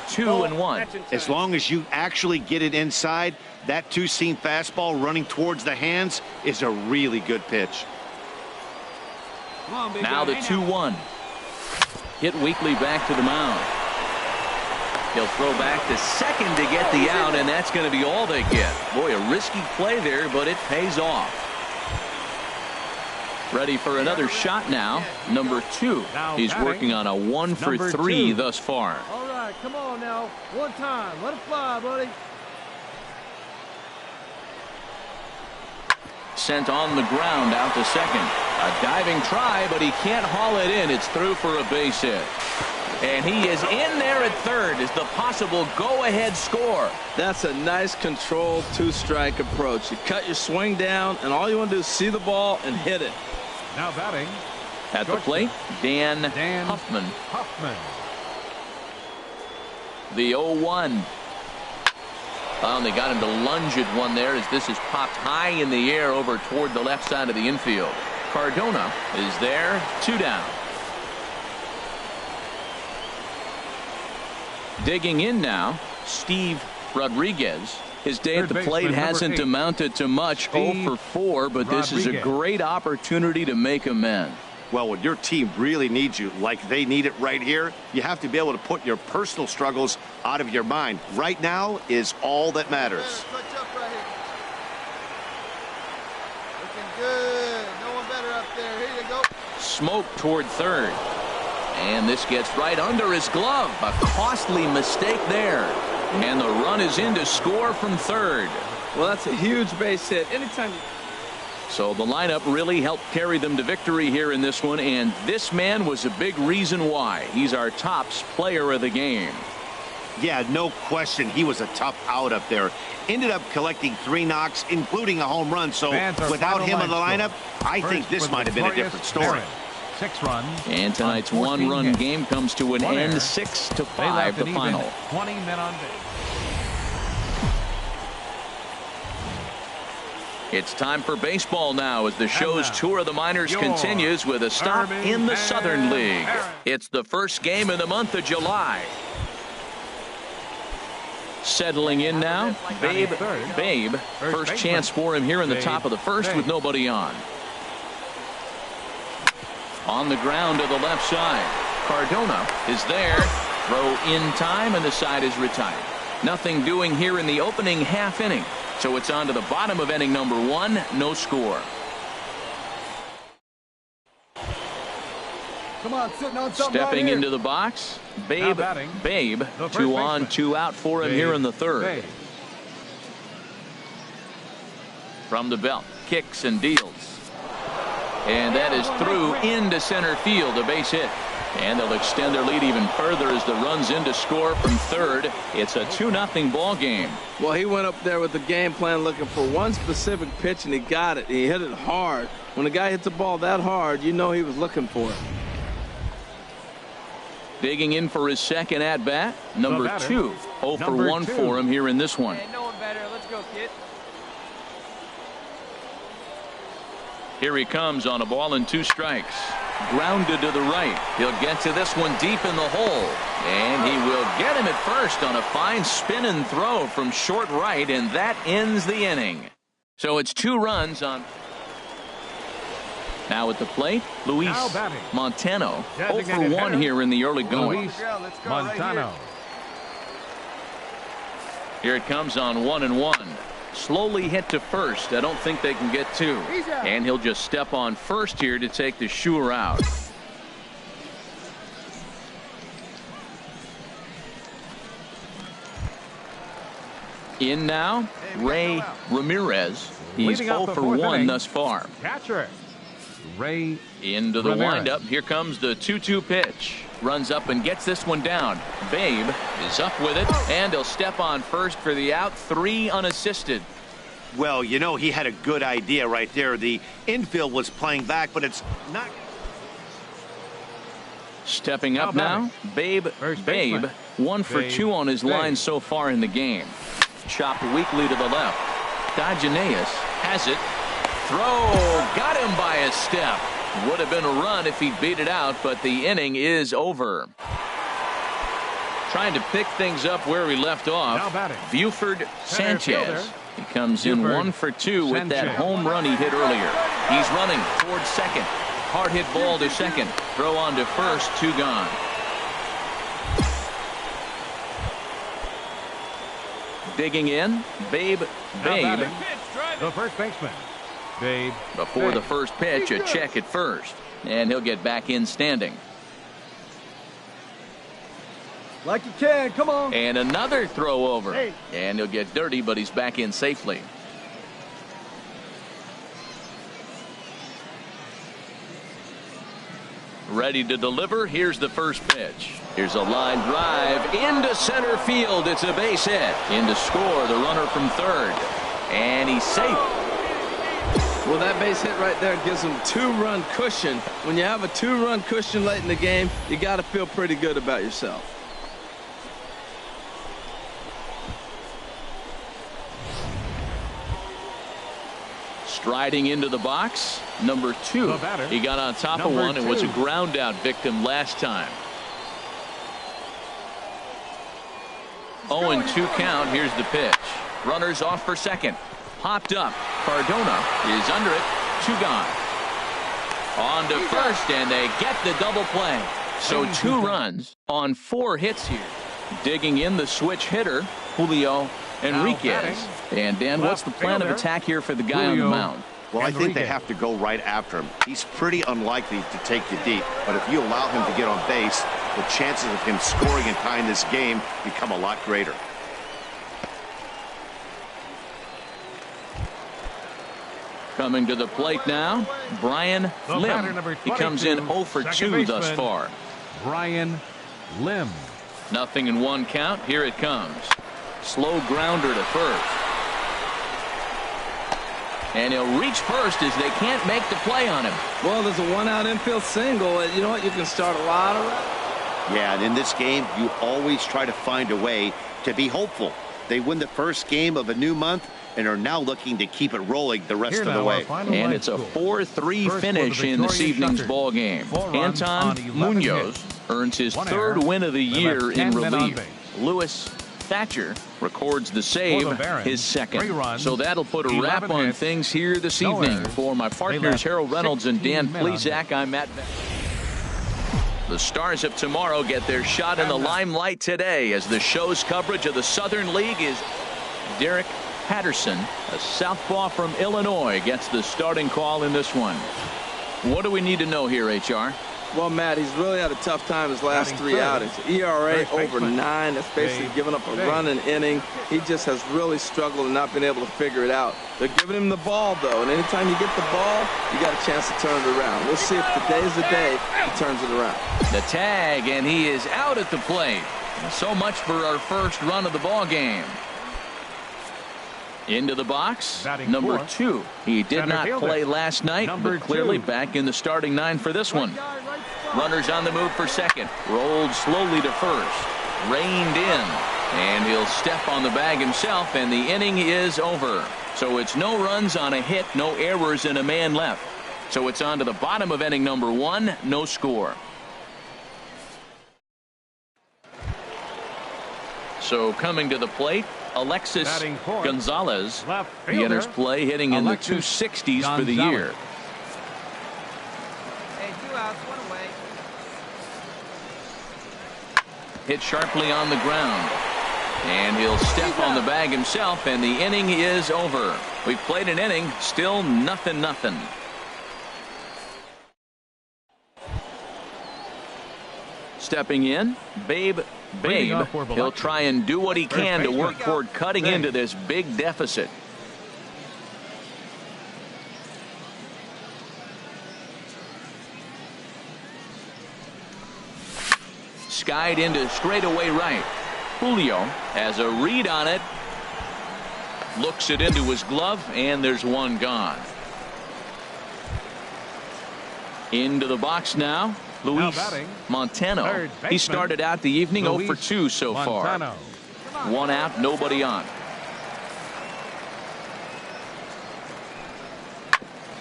2-1. As long as you actually get it inside, that two-seam fastball running towards the hands is a really good pitch. On, now the 2-1. Hit weakly back to the mound. He'll throw back to second to get the out, and that's going to be all they get. Boy, a risky play there, but it pays off. Ready for another shot now. Number 2. He's working on a 1 for 3 thus far. All right, come on now. One time. Let it fly, buddy. Sent on the ground out to second. A diving try, but he can't haul it in. It's through for a base hit. And he is in there at third as the possible go-ahead score. That's a nice controlled 2-strike approach. You cut your swing down, and all you want to do is see the ball and hit it. Now batting. At the plate, Dan Huffman. The 0-1. Oh, they got him to lunge at one there as this is popped high in the air over toward the left side of the infield. Cardona is there, 2 down. Digging in now, Steve Rodriguez. His day at the plate hasn't amounted to much, 0 for 4, but this is a great opportunity to make amends. Well, when your team really needs you, like they need it right here, you have to be able to put your personal struggles out of your mind. Right now is all that matters. Touch up right here. Looking good. No one better up there. Here you go. Smoke toward third. And this gets right under his glove. A costly mistake there. And the run is in to score from third. Well, that's a huge base hit. Anytime. So the lineup really helped carry them to victory here in this one, and this man was a big reason why. He's our tops player of the game. Yeah, no question. He was a tough out up there. Ended up collecting 3 knocks, including a home run. So without him in the lineup, I think this might have been a different story. 6 runs. And tonight's 1-run game comes to an end, 6-5 the final. 20 men on base. It's time for baseball now as the show's tour of the minors continues with a stop in the Southern League. It's the first game of the month of July. Settling in now, Babe. First chance for him here in the top of the first with nobody on. On the ground to the left side. Cardona is there. Throw in time, and the side is retired. Nothing doing here in the opening half inning. So it's on to the bottom of inning number 1. No score. Come on, sitting on something. Stepping right into the box, Babe. 2 on, 2 out for him here in the third. From the belt, kicks and deals. And that is through into center field, a base hit. And they'll extend their lead even further as the run's in to score from third. It's a 2-0 ball game. Well, he went up there with the game plan looking for one specific pitch, and he got it. He hit it hard. When a guy hits a ball that hard, you know he was looking for it. Digging in for his second at-bat, number 2. 0 for 1 for him here in this one. Hey, no one better. Let's go, kid. Here he comes on a ball and 2 strikes. Grounded to the right. He'll get to this one deep in the hole. And he will get him at first on a fine spin and throw from short right, and that ends the inning. So it's 2 runs on. Now at the plate, Luis Montano. 0 for 1 here in the early going. Montano. Here it comes on 1-1. Slowly hit to first. I don't think they can get 2. And he'll just step on first here to take the sure out. In now, Ray Ramirez. He's 0 for 1 thus far. Catcher Ray into the Ramirez. windup. Here comes the 2-2 pitch. Runs up and gets this one down. Babe is up with it, and he'll step on first for the out. 3 unassisted. Well, you know, he had a good idea right there. The infield was playing back, but it's not. Stepping up now, Babe. 1 for 2 on his line so far in the game. Chopped weakly to the left. Dodgenaeus has it. Throw. Got him by a step. Would have been a run if he beat it out, but the inning is over. Trying to pick things up where we left off. Buford Sanchez. He comes in 1 for 2 with that home run he hit earlier. He's running towards second. Hard hit ball to second. Throw on to first. 2 gone. Digging in, Babe. The first baseman. Babe. Before the first pitch, a check at first. And he'll get back in standing. Like you can, come on. And another throw over. And he'll get dirty, but he's back in safely. Ready to deliver. Here's the first pitch. Here's a line drive into center field. It's a base hit. In to score, the runner from third. And he's safe. Well, that base hit right there gives him 2-run cushion. When you have a 2-run cushion late in the game, you got to feel pretty good about yourself. Striding into the box, number 2. He got on top of one and was a ground out victim last time. 0-2 count. Here's the pitch. Runners off for second. Popped up. Cardona is under it. 2 gone. On to first, and they get the double play. So 2 runs on 4 hits here. Digging in the switch hitter, Julio Enriquez. And Dan, what's the plan of attack here for the guy on the mound? Well, I think they have to go right after him. He's pretty unlikely to take you deep, but if you allow him to get on base, the chances of him scoring and tying this game become a lot greater. Coming to the plate now, Brian Lim. He comes in 0 for 2 thus far. Brian Lim. 0-1 count. Here it comes. Slow grounder to first. And he'll reach first as they can't make the play on him. Well, there's a 1-out infield single. You know what? You can start a lot of runs. Yeah, and in this game, you always try to find a way to be hopeful. They win the first game of a new month and are now looking to keep it rolling the rest of the way. And it's a 4-3 finish in this evening's ball game. Anton Munoz earns his 3rd win of the year in relief. Luis Thatcher records the save, his second. 3 runs, so that'll put a wrap on hits, things here this no evening. errors. For my partners Harold Reynolds and Dan Plesac, I'm Matt. The Stars of tomorrow get their shot in the limelight today as the show's coverage of the Southern League is Derek Patterson, a southpaw from Illinois, gets the starting call in this one. What do we need to know here, HR? Well, Matt, he's really had a tough time his last 3 outings. ERA over 9. That's basically giving up a run an inning. He just has really struggled and not been able to figure it out. They're giving him the ball, though, and anytime you get the ball, you got a chance to turn it around. We'll see if today's the day he turns it around. The tag, and he is out at the plate. So much for our first run of the ball game. Into the box, number 2. He did not play last night, but clearly back in the starting 9 for this one. Runners on the move for second. Rolled slowly to first. Reined in. And he'll step on the bag himself, and the inning is over. So it's no runs on a hit, no errors, and a man left. So it's on to the bottom of inning number 1, no score. So coming to the plate, Alexis Gonzalez. He enters play hitting in the 260s for the year. Hey, 2 outs, 1 away. Hit sharply on the ground. And he'll step on the bag himself, and the inning is over. We've played an inning, still nothing. Stepping in, Babe. He'll try and do what he can to work toward cutting into this big deficit. Skied into straightaway right. Julio has a read on it. Looks it into his glove, and there's one gone. Into the box now, Luis Montano. He started out the evening 0 for 2 so far. 1 out, nobody on.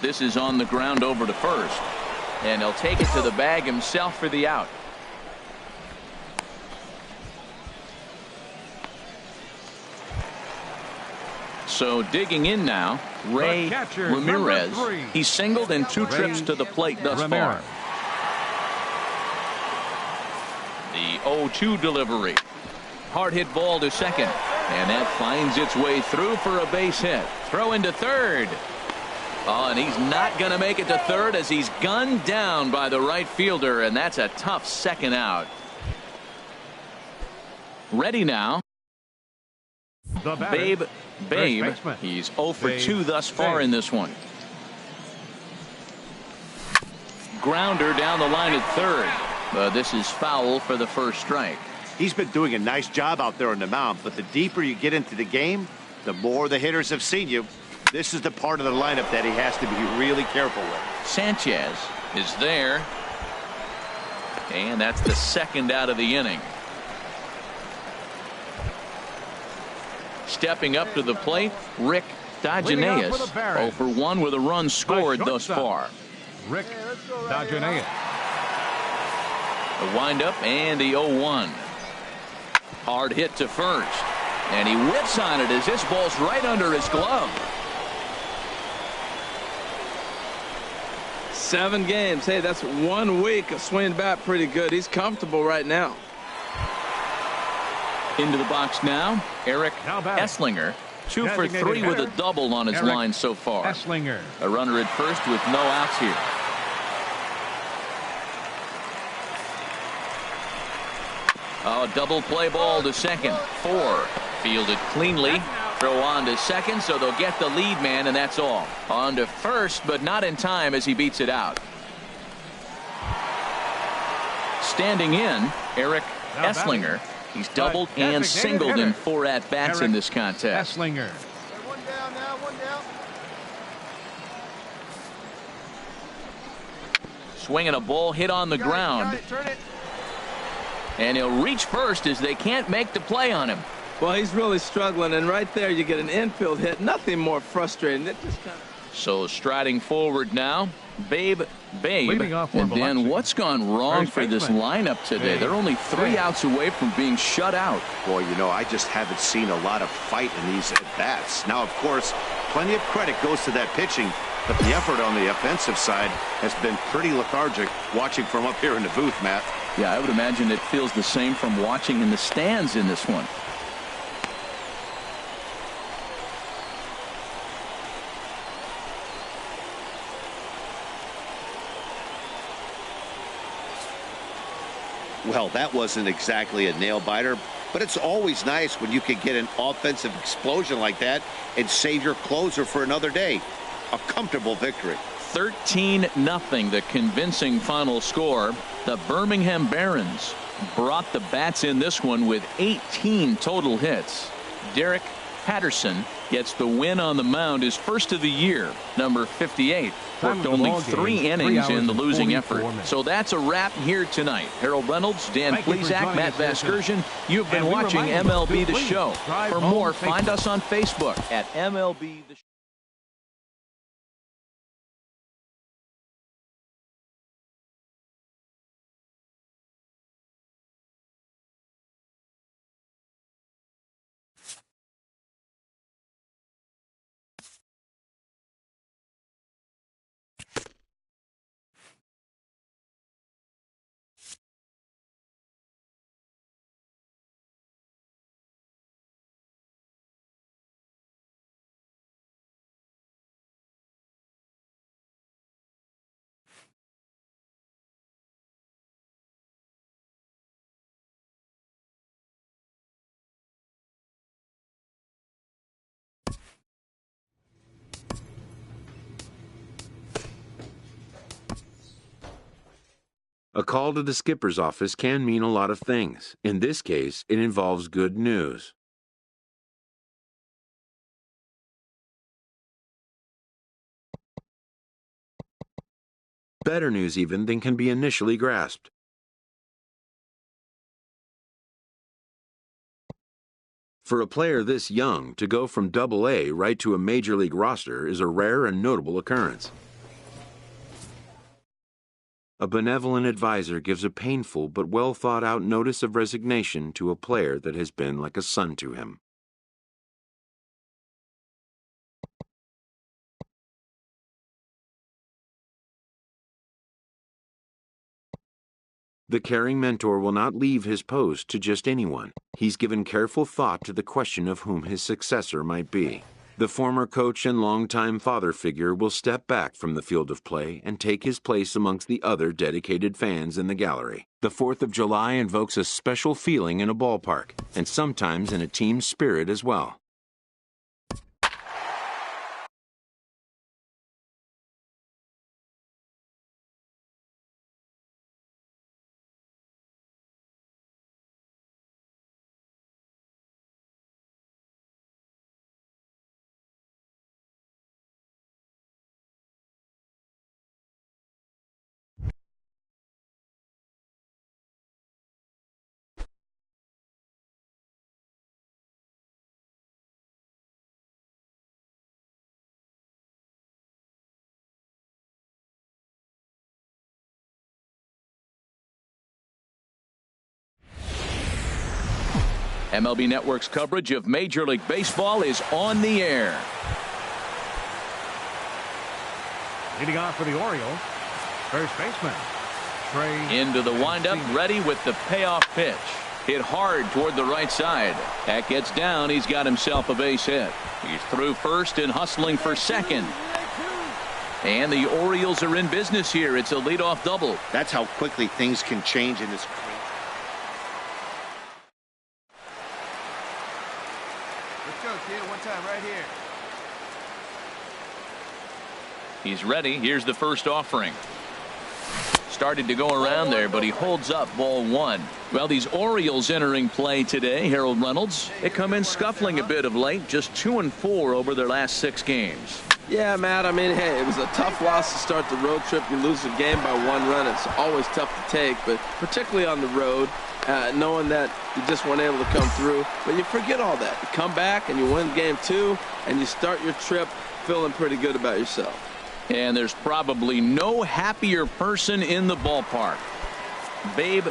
This is on the ground over to first, and he'll take it to the bag himself for the out. So digging in now, Ray Ramirez. He singled in 2 trips to the plate thus far. The 0-2 delivery. Hard hit ball to second, and that finds its way through for a base hit. Throw into third. Oh, and he's not going to make it to third as he's gunned down by the right fielder, and that's a tough second out. Ready now. Babe. He's 0 for 2 thus far in this one. Grounder down the line at third. But this is foul for the first strike. He's been doing a nice job out there on the mound, but the deeper you get into the game, the more the hitters have seen you. This is the part of the lineup that he has to be really careful with. Sanchez is there. And that's the second out of the inning. Stepping up to the plate, Rick Dagenaeus. 0 for 1 with a run scored thus far. Rick Dagenaeus. The windup and the 0-1. Hard hit to first. And he whips on it as this ball's right under his glove. 7 games. Hey, that's 1 week of swinging bat pretty good. He's comfortable right now. Into the box now, Eric Esslinger. 2 for 3 with a double on his line so far. Esslinger. A runner at first with no outs here. Oh, double play ball to second. 4. Fielded cleanly. Throw on to second, so they'll get the lead man, and that's all. On to first, but not in time as he beats it out. Standing in, Eric Esslinger. He's doubled and singled in 4 at-bats in this contest. Esslinger. 1 down now, 1 down. Swinging a ball hit on the ground. Turn it. And he'll reach first as they can't make the play on him. Well, he's really struggling, and right there you get an infield hit. Nothing more frustrating. It just kind of... So striding forward now, Babe. And Dan, what's gone wrong for this lineup today? They're only 3 outs away from being shut out. Boy, you know, I just haven't seen a lot of fight in these at-bats. Now, of course, plenty of credit goes to that pitching, but the effort on the offensive side has been pretty lethargic watching from up here in the booth, Matt. Yeah, I would imagine it feels the same from watching in the stands in this one. Well, that wasn't exactly a nail-biter, but it's always nice when you can get an offensive explosion like that and save your closer for another day. A comfortable victory. 13-0, the convincing final score. The Birmingham Barons brought the bats in this one with 18 total hits. Derek Patterson gets the win on the mound, his first of the year, number 58. Worked only 3 innings in the losing effort. So that's a wrap here tonight. Harold Reynolds, Dan Plesac, Matt Vasgersian. You've been watching MLB The Show. For more, find us on Facebook at MLB The Show. A call to the skipper's office can mean a lot of things. In this case, it involves good news. Better news even than can be initially grasped. For a player this young, to go from Double-A right to a Major League roster is a rare and notable occurrence. A benevolent advisor gives a painful but well-thought-out notice of resignation to a player that has been like a son to him. The caring mentor will not leave his post to just anyone. He's given careful thought to the question of whom his successor might be. The former coach and longtime father figure will step back from the field of play and take his place amongst the other dedicated fans in the gallery. The 4th of July invokes a special feeling in a ballpark, and sometimes in a team spirit as well. MLB Network's coverage of Major League Baseball is on the air. Leading off for the Orioles, first baseman Trey. Into the windup, ready with the payoff pitch. Hit hard toward the right side. That gets down. He's got himself a base hit. He's through first and hustling for second. And the Orioles are in business here. It's a leadoff double. That's how quickly things can change in this. One time right here. He's ready. Here's the first offering. Started to go around there, but he holds up ball 1. Well, these Orioles entering play today, Harold Reynolds, they come in scuffling a bit of late, just 2-4 over their last 6 games. Yeah, Matt, I mean, hey, it was a tough loss to start the road trip. You lose the game by 1 run. It's always tough to take, but particularly on the road, knowing that you just weren't able to come through. But you forget all that. You come back and you win game 2, and you start your trip feeling pretty good about yourself. And there's probably no happier person in the ballpark. Babe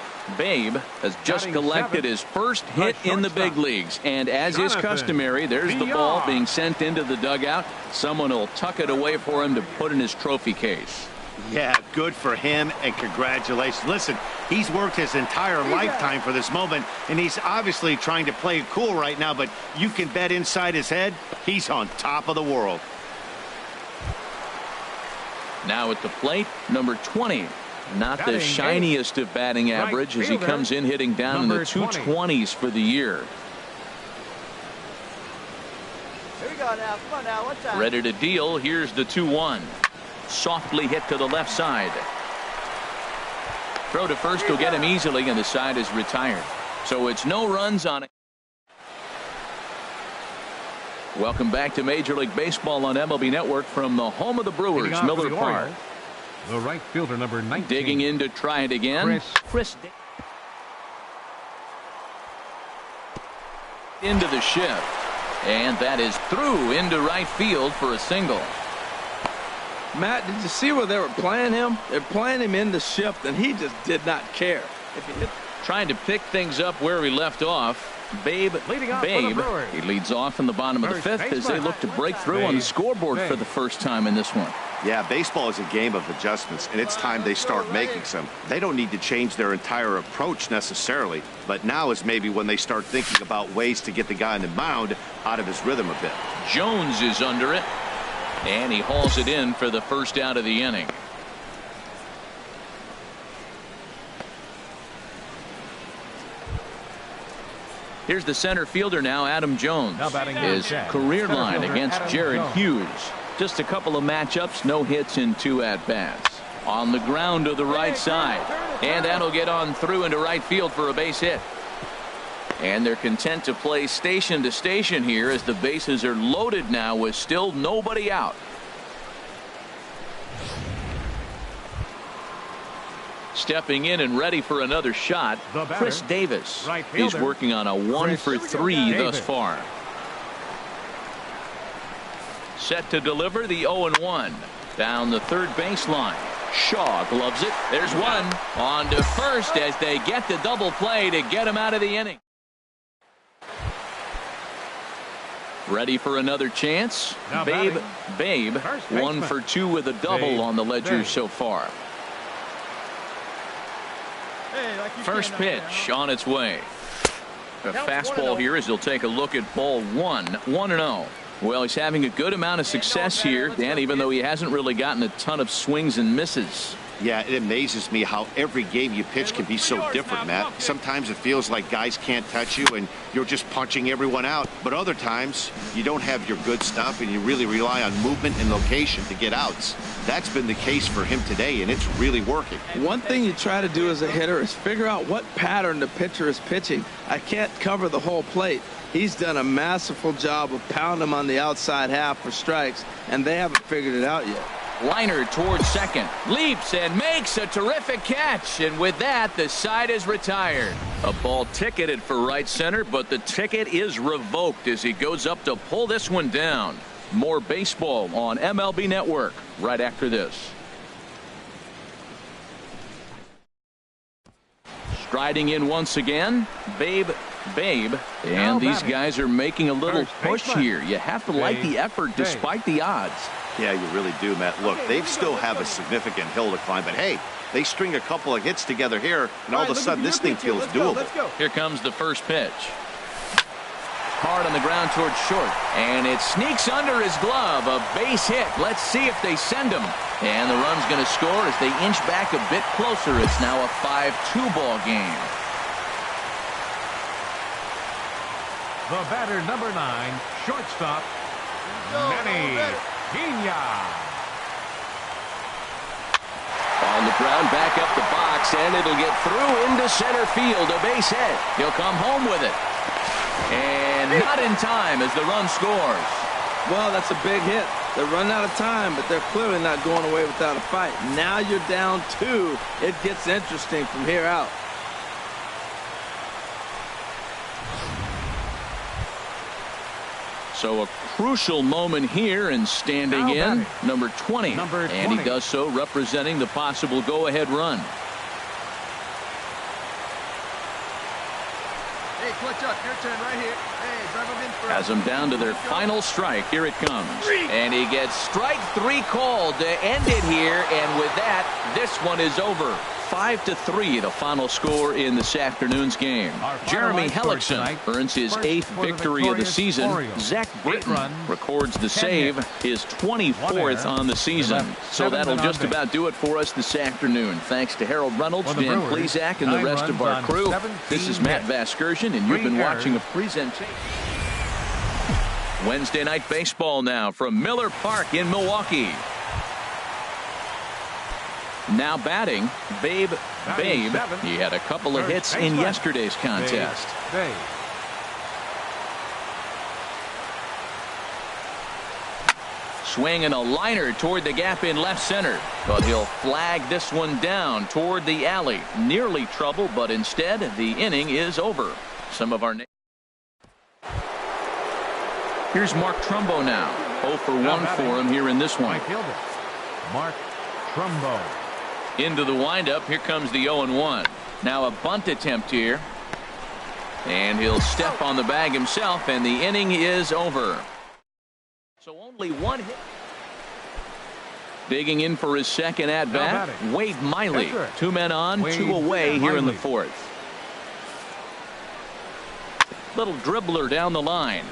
has just collected his first hit in the big leagues. And as is customary, there's the ball being sent into the dugout. Someone will tuck it away for him to put in his trophy case. Yeah, good for him, and congratulations. Listen, he's worked his entire lifetime for this moment, and he's obviously trying to play it cool right now, but you can bet inside his head, he's on top of the world. Now at the plate, number 20. Not the shiniest of batting average as he comes in hitting down in the 220s for the year. Here we go now. Come on now. One time. Ready to deal. Here's the 2-1. Softly hit to the left side. Throw to first will get him easily, and the side is retired. So it's no runs on it. Welcome back to Major League Baseball on MLB Network from the home of the Brewers, Miller Park. The right fielder, number 19. Digging in to try it again. Chris into the shift. And that is through into right field for a single. Matt, did you see where they were playing him? They're playing him in the shift, and he just did not care. Trying to pick things up where he left off. Babe, he leads off in the bottom of the fifth as they look to break through on the scoreboard for the first time in this one. Yeah, baseball is a game of adjustments, and it's time they start making some. They don't need to change their entire approach necessarily, but now is maybe when they start thinking about ways to get the guy on the mound out of his rhythm a bit. Jones is under it, and he hauls it in for the first out of the inning. Here's the center fielder now, Adam Jones. His career line against Jared Hughes. Just a couple of matchups, no hits in 2 at-bats. On the ground to the right side. And that'll get on through into right field for a base hit. And they're content to play station to station here as the bases are loaded now with still nobody out. Stepping in and ready for another shot, Chris Davis. He's working on a 1 for 3 thus far. Set to deliver the 0-1. Down the third baseline. Shaw gloves it. There's one. On to first as they get the double play to get him out of the inning. Ready for another chance. Babe, 1 for 2 with a double on the ledger so far. First pitch on its way. A fastball here as he'll take a look at ball 1. 1-0. Well, he's having a good amount of success here, Dan, even though he hasn't really gotten a ton of swings and misses. Yeah, it amazes me how every game you pitch can be so different, Matt. Sometimes it feels like guys can't touch you and you're just punching everyone out. But other times you don't have your good stuff and you really rely on movement and location to get outs. That's been the case for him today, and it's really working. One thing you try to do as a hitter is figure out what pattern the pitcher is pitching. I can't cover the whole plate. He's done a masterful job of pounding him on the outside half for strikes, and they haven't figured it out yet. Liner towards second, leaps and makes a terrific catch, and with that the side is retired. A ball ticketed for right center, but the ticket is revoked as he goes up to pull this one down. More baseball on MLB Network right after this. Striding in once again, Babe, and these guys are making a little push here. You have to like the effort despite the odds. Yeah, you really do, Matt. Look, they still have a significant hill to climb, but hey, they string a couple of hits together here, and all of a sudden this thing feels doable. Here comes the first pitch. Hard on the ground towards short, and it sneaks under his glove. A base hit. Let's see if they send him. And the run's going to score as they inch back a bit closer. It's now a 5-2 ball game. The batter, number 9, shortstop, Manny Pena. On the ground, back up the box, and it'll get through into center field. A base hit. He'll come home with it. And not in time as the run scores. Well, that's a big hit. They're running out of time, but they're clearly not going away without a fight. Now you're down 2. It gets interesting from here out. So a crucial moment here, and standing in, number 20. And he does so representing the possible go-ahead run. Hey, clutch up. Your turn right here. Hey, drive him in first. Has them down to their final strike. Here it comes. And he gets strike 3 called to end it here. And with that, this one is over. 5-3, the final score in this afternoon's game. Jeremy Hellickson earns his 8th victory of the season. Zach Britton records the save, his 24th on the season. So that'll just about do it for us this afternoon. Thanks to Harold Reynolds, Dan Plezak, and the rest of our crew. This is Matt Vasgersian, and you've been watching a presentation. Wednesday Night Baseball now from Miller Park in Milwaukee. Now batting, Babe. He had a couple of hits in yesterday's contest. Swinging a liner toward the gap in left center. But he'll flag this one down toward the alley. Nearly trouble, but instead the inning is over. Some of our Here's Mark Trumbo now. 0 for 1 for him here in this one. Mark Trumbo. Into the windup. Here comes the 0-1. Now a bunt attempt here. And he'll step on the bag himself, and the inning is over. So only one hit. Digging in for his second at-bat, Wade Miley. 2 men on, 2 away here in the 4th. Little dribbler down the line.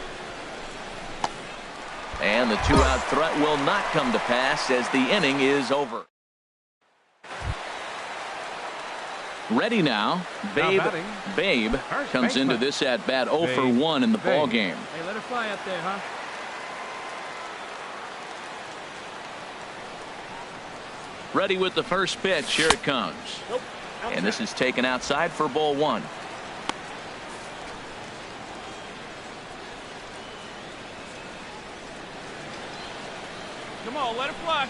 And the 2-out threat will not come to pass as the inning is over. Ready now. Babe comes into this at bat 0 for 1 in the ball game. Hey, let it fly up there, huh? Ready with the first pitch. Here it comes. And this is taken outside for ball 1. Come on, let it fly.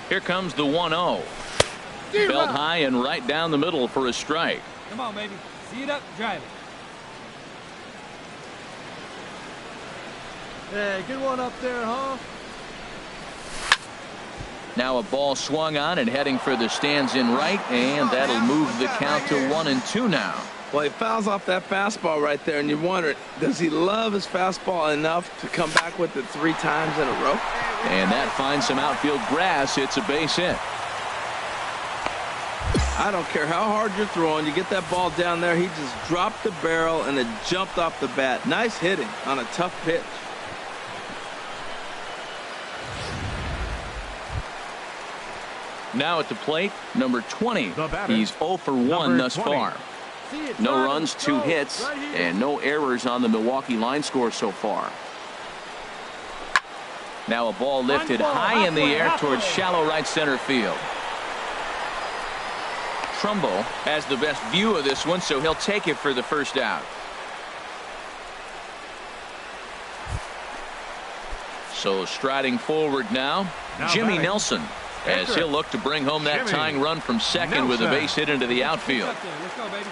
Here comes the 1-0. Belt high and right down the middle for a strike. Come on, baby. See it up, drive it. Hey, good one up there, huh? Now a ball swung on and heading for the stands in right, and that'll move the count to 1-2 now. Well, he fouls off that fastball right there, and you wonder, does he love his fastball enough to come back with it 3 times in a row? And that finds some outfield grass. It's a base hit. I don't care how hard you're throwing, you get that ball down there, he just dropped the barrel and it jumped off the bat. Nice hitting on a tough pitch. Now at the plate, number 20. He's 0 for 1 thus far. No runs, 2 hits, and no errors on the Milwaukee line score so far. Now a ball lifted high in the air towards shallow right center field. Trumbo has the best view of this one, so he'll take it for the first out. So striding forward now Jimmy Nelson, as he'll look to bring home that tying run from second with a base hit into the outfield. Let's go, baby.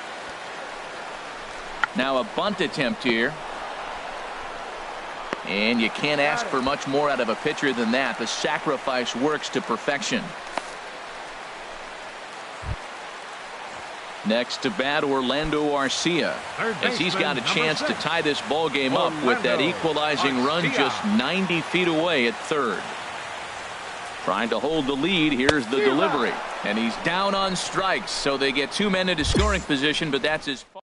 Now a bunt attempt here. And you can't ask for much more out of a pitcher than that. The sacrifice works to perfection. Next to bat, Orlando Arcia, as he's got a chance to tie this ball game up with that equalizing run just 90 feet away at third. Trying to hold the lead. Here's the delivery, and he's down on strikes, so they get 2 men into scoring position, but that's his fault.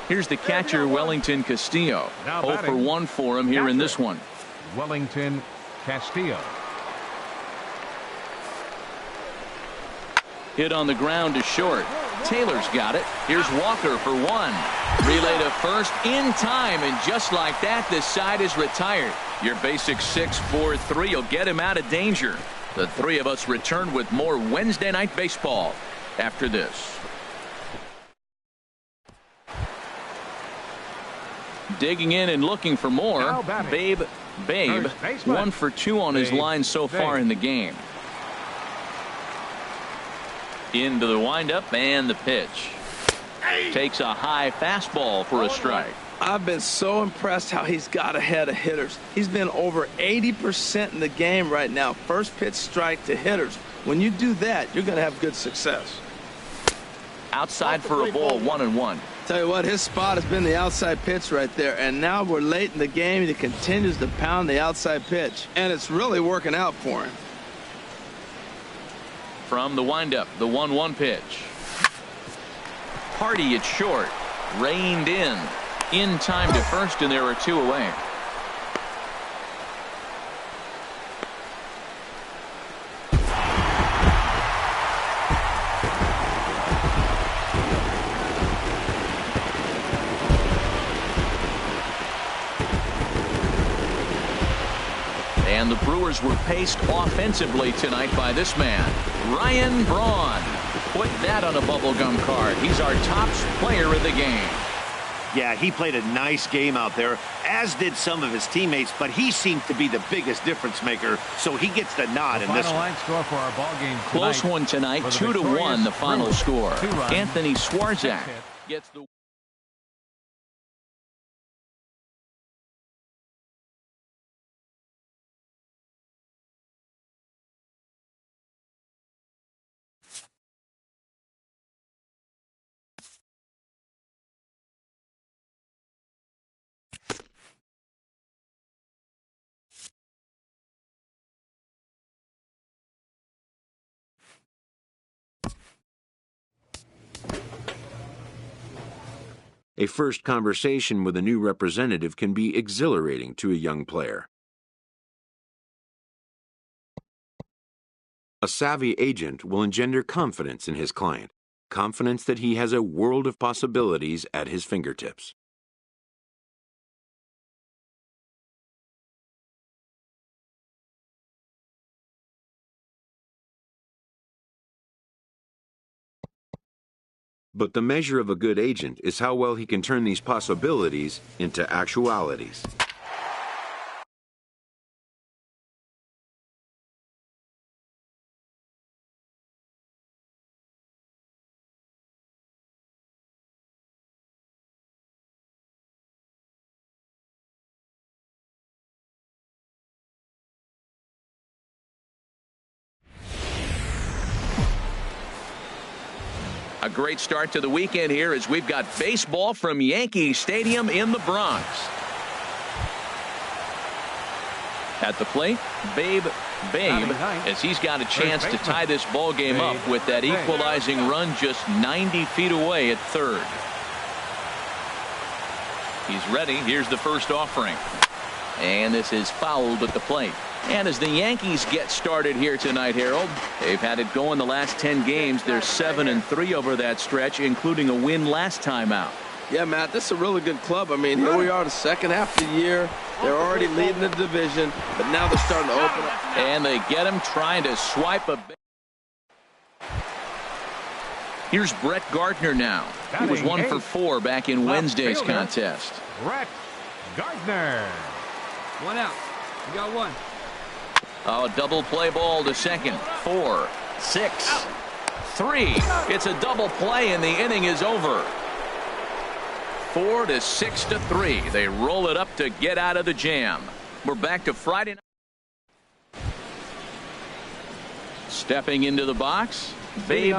Here's the catcher, Wellington Castillo. 0 for 1 for him here in this one. Wellington Castillo. Hit on the ground to short. Taylor's got it. Here's Walker for 1. Relay to first in time, and just like that, this side is retired. Your basic 6-4-3 will get him out of danger. The 3 of us return with more Wednesday Night Baseball after this. Digging in and looking for more. Babe 1 for 2 on his line so far in the game. Into the windup and the pitch. Takes a high fastball for a strike. I've been so impressed how he's got ahead of hitters. He's been over 80% in the game right now. First pitch strike to hitters. When you do that, you're going to have good success. Outside for a ball, 1-1. Tell you what, his spot has been the outside pitch right there. And now we're late in the game, and he continues to pound the outside pitch. And it's really working out for him. From the windup, the 1-1 pitch. Hardy at short. Reined in. In time to first, and there are 2 away. And the Brewers were paced offensively tonight by this man, Ryan Braun. Put that on a bubblegum card. He's our top player of the game. Yeah, he played a nice game out there, as did some of his teammates, but he seemed to be the biggest difference maker, so he gets the nod in this one. Final line score for our ball game tonight. Close one tonight, 2-1 the final score. Anthony Swarzak gets the A first conversation with a new representative can be exhilarating to a young player. A savvy agent will engender confidence in his client, confidence that he has a world of possibilities at his fingertips. But the measure of a good agent is how well he can turn these possibilities into actualities. A great start to the weekend here as we've got baseball from Yankee Stadium in the Bronx. At the plate, Babe, as he's got a chance to tie this ball game up with that equalizing run just 90 feet away at third. He's ready. Here's the first offering. And this is fouled at the plate. And as the Yankees get started here tonight, Harold, they've had it going the last 10 games. They're 7-3 over that stretch, including a win last time out. Yeah, Matt, this is a really good club. I mean, here we are the second half of the year. They're already leading the division, but now they're starting to open up. And they get him trying to swipe a... Here's Brett Gardner now. He was 1 for 4 back in Wednesday's contest. Brett Gardner. 1 out. You got 1. Oh, double play ball to second. 4, 6, 3. It's a double play and the inning is over. 4 to 6 to 3. They roll it up to get out of the jam. We're back to Friday night. Stepping into the box, Babe.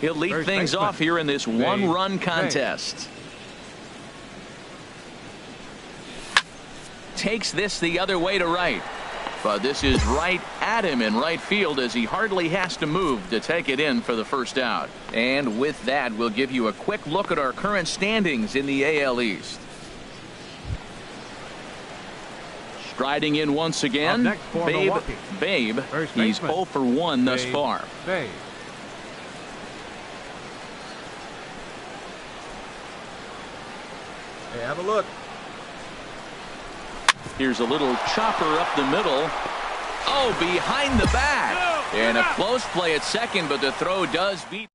He'll lead things off here in this one-run contest. Takes this the other way to right. But this is right at him in right field as he hardly has to move to take it in for the first out. And with that, we'll give you a quick look at our current standings in the AL East. Striding in once again, Babe. He's 0 for 1 thus far. Hey, have a look. Here's a little chopper up the middle. Oh, behind the bat. And a close play at second, but the throw does beat.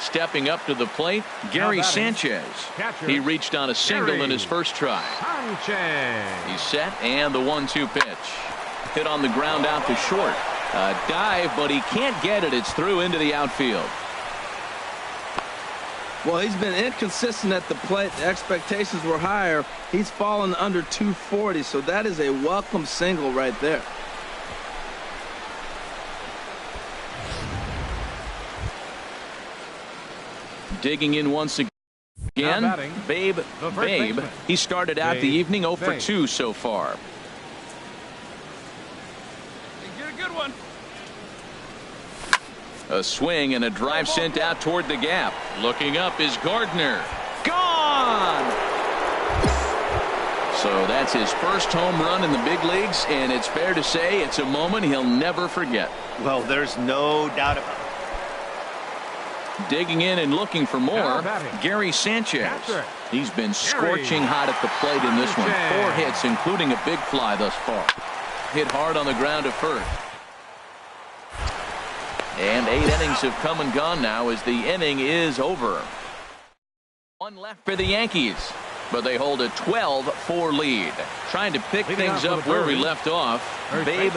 Stepping up to the plate, Gary Sanchez. He reached on a single in his first try. He's set, and the 1-2 pitch. Hit on the ground out to short. A dive, but he can't get it. It's through into the outfield. Well, he's been inconsistent at the plate. The expectations were higher. He's fallen under 240, so that is a welcome single right there. Digging in once again, Babe. He started out the evening 0 for 2 so far. Get a good one. A swing and a drive sent out toward the gap. Looking up is Gardner. Gone! So that's his first home run in the big leagues, and it's fair to say it's a moment he'll never forget. Well, there's no doubt about it. Digging in and looking for more, Gary Sanchez. He's been scorching hot at the plate in this one. 4 hits, including a big fly thus far. Hit hard on the ground to first. And 8 innings have come and gone now as the inning is over. 1 left for the Yankees, but they hold a 12-4 lead. Trying to pick things up where we left off. Babe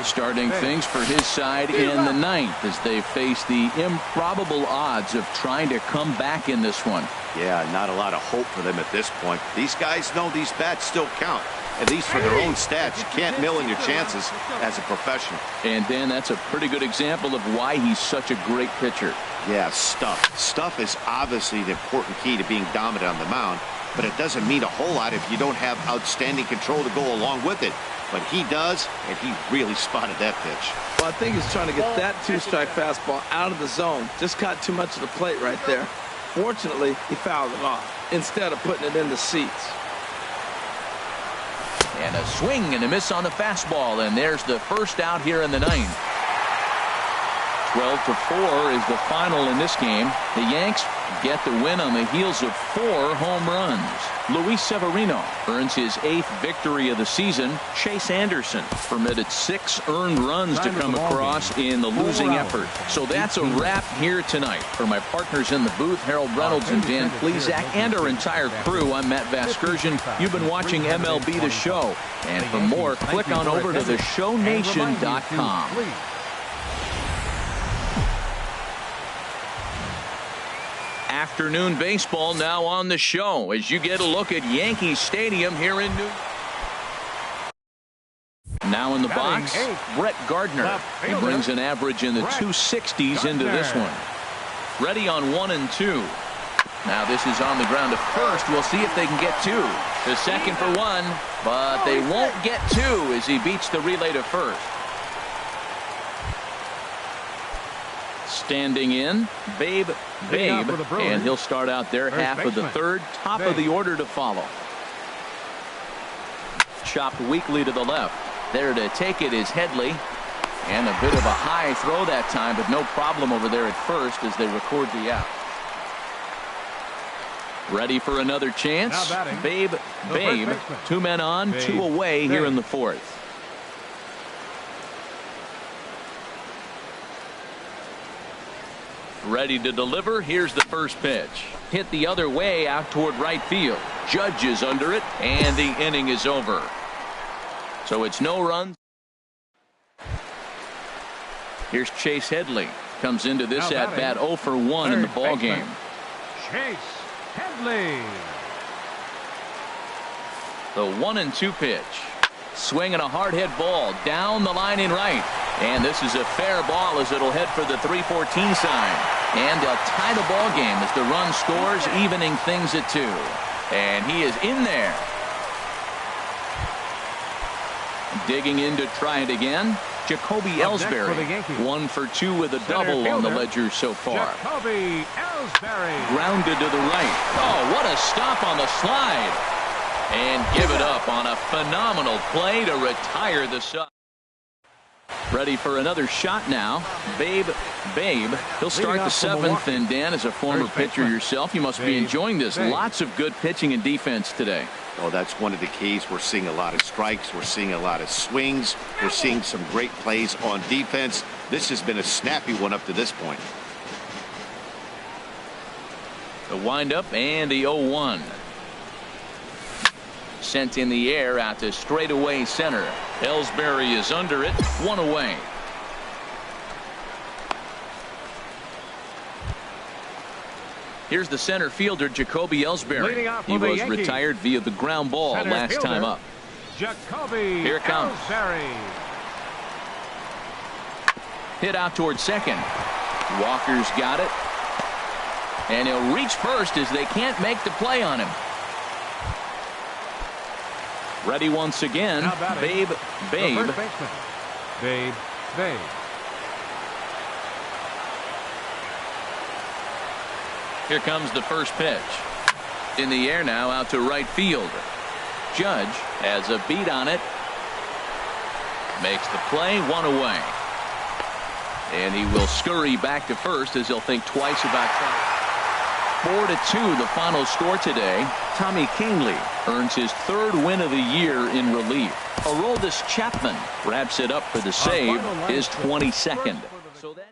starting things for his side in the 9th as they face the improbable odds of trying to come back in this one. Yeah, not a lot of hope for them at this point. These guys know these bats still count. At least for their own stats. You can't mill in your chances as a professional. And Dan, that's a pretty good example of why he's such a great pitcher. Yeah, stuff. Stuff is obviously the important key to being dominant on the mound, but it doesn't mean a whole lot if you don't have outstanding control to go along with it. But he does, and he really spotted that pitch. Well, I think he's trying to get that 2-strike fastball out of the zone. Just caught too much of the plate right there. Fortunately, he fouled it off instead of putting it in the seats. And a swing and a miss on the fastball, and there's the first out here in the 9th. 12-4 is the final in this game. The Yanks get the win on the heels of 4 home runs. Luis Severino earns his 8th victory of the season. Chase Anderson permitted 6 earned runs to come across in the losing effort. So that's a wrap here tonight. For my partners in the booth, Harold Reynolds and Dan Plesac, and our entire crew, I'm Matt Vasgersian. You've been watching MLB The Show. And for more, click on over to theshownation.com. Afternoon baseball now on the show as you get a look at Yankee Stadium here in New. Now in the box, Brett Gardner. He brings an average in the 260s into this one. Ready on 1 and 2. Now this is on the ground to first. We'll see if they can get 2. To second for 1, but they won't get 2 as he beats the relay to first. Standing in, Babe, and he'll start out their half of the 3rd, top of the order to follow. Chopped weakly to the left. There to take it is Headley, and a bit of a high throw that time, but no problem over there at first as they record the out. Ready for another chance. Babe, 2 men on, 2 away here in the 4th. Ready to deliver. Here's the first pitch. Hit the other way out toward right field. Judge is under it, and the inning is over. So it's no runs. Here's Chase Headley. Comes into this at bat 0 for 1 in the ball game. Chase Headley. The 1 and 2 pitch. Swinging a hard hit ball down the line in right. And this is a fair ball as it'll head for the 3-14 sign. And they'll tie the ball game as the run scores, evening things at 2. And he is in there. Digging in to try it again. Jacoby Ellsbury. 1 for 2 with a double on the ledger so far. Jacoby Ellsbury. Grounded to the right. Oh, what a stop on the slide. And give it up on a phenomenal play to retire the side. Ready for another shot now. Babe. He'll start the 7th. And Dan, as a former pitcher yourself, you must be enjoying this. Lots of good pitching and defense today. Oh, that's one of the keys. We're seeing a lot of strikes. We're seeing a lot of swings. We're seeing some great plays on defense. This has been a snappy one up to this point. The windup and the 0-1. Sent in the air out to straightaway center. Ellsbury is under it. 1 away. Here's the center fielder, Jacoby Ellsbury. off He for the was Yankees. retired via the ground ball Center last fielder, time up. Jacoby Here it comes. Ellsbury. Hit out towards second. Walker's got it. And he'll reach first as they can't make the play on him. Ready once again. Babe. The first baseman. Babe. Here comes the first pitch. In the air now, out to right field. Judge has a beat on it. Makes the play, one away. And he will scurry back to first as he'll think twice about trying. 4-2 the final score today. Tommy Kingley earns his third win of the year in relief. Aroldis Chapman wraps it up for the save, his 22nd. So that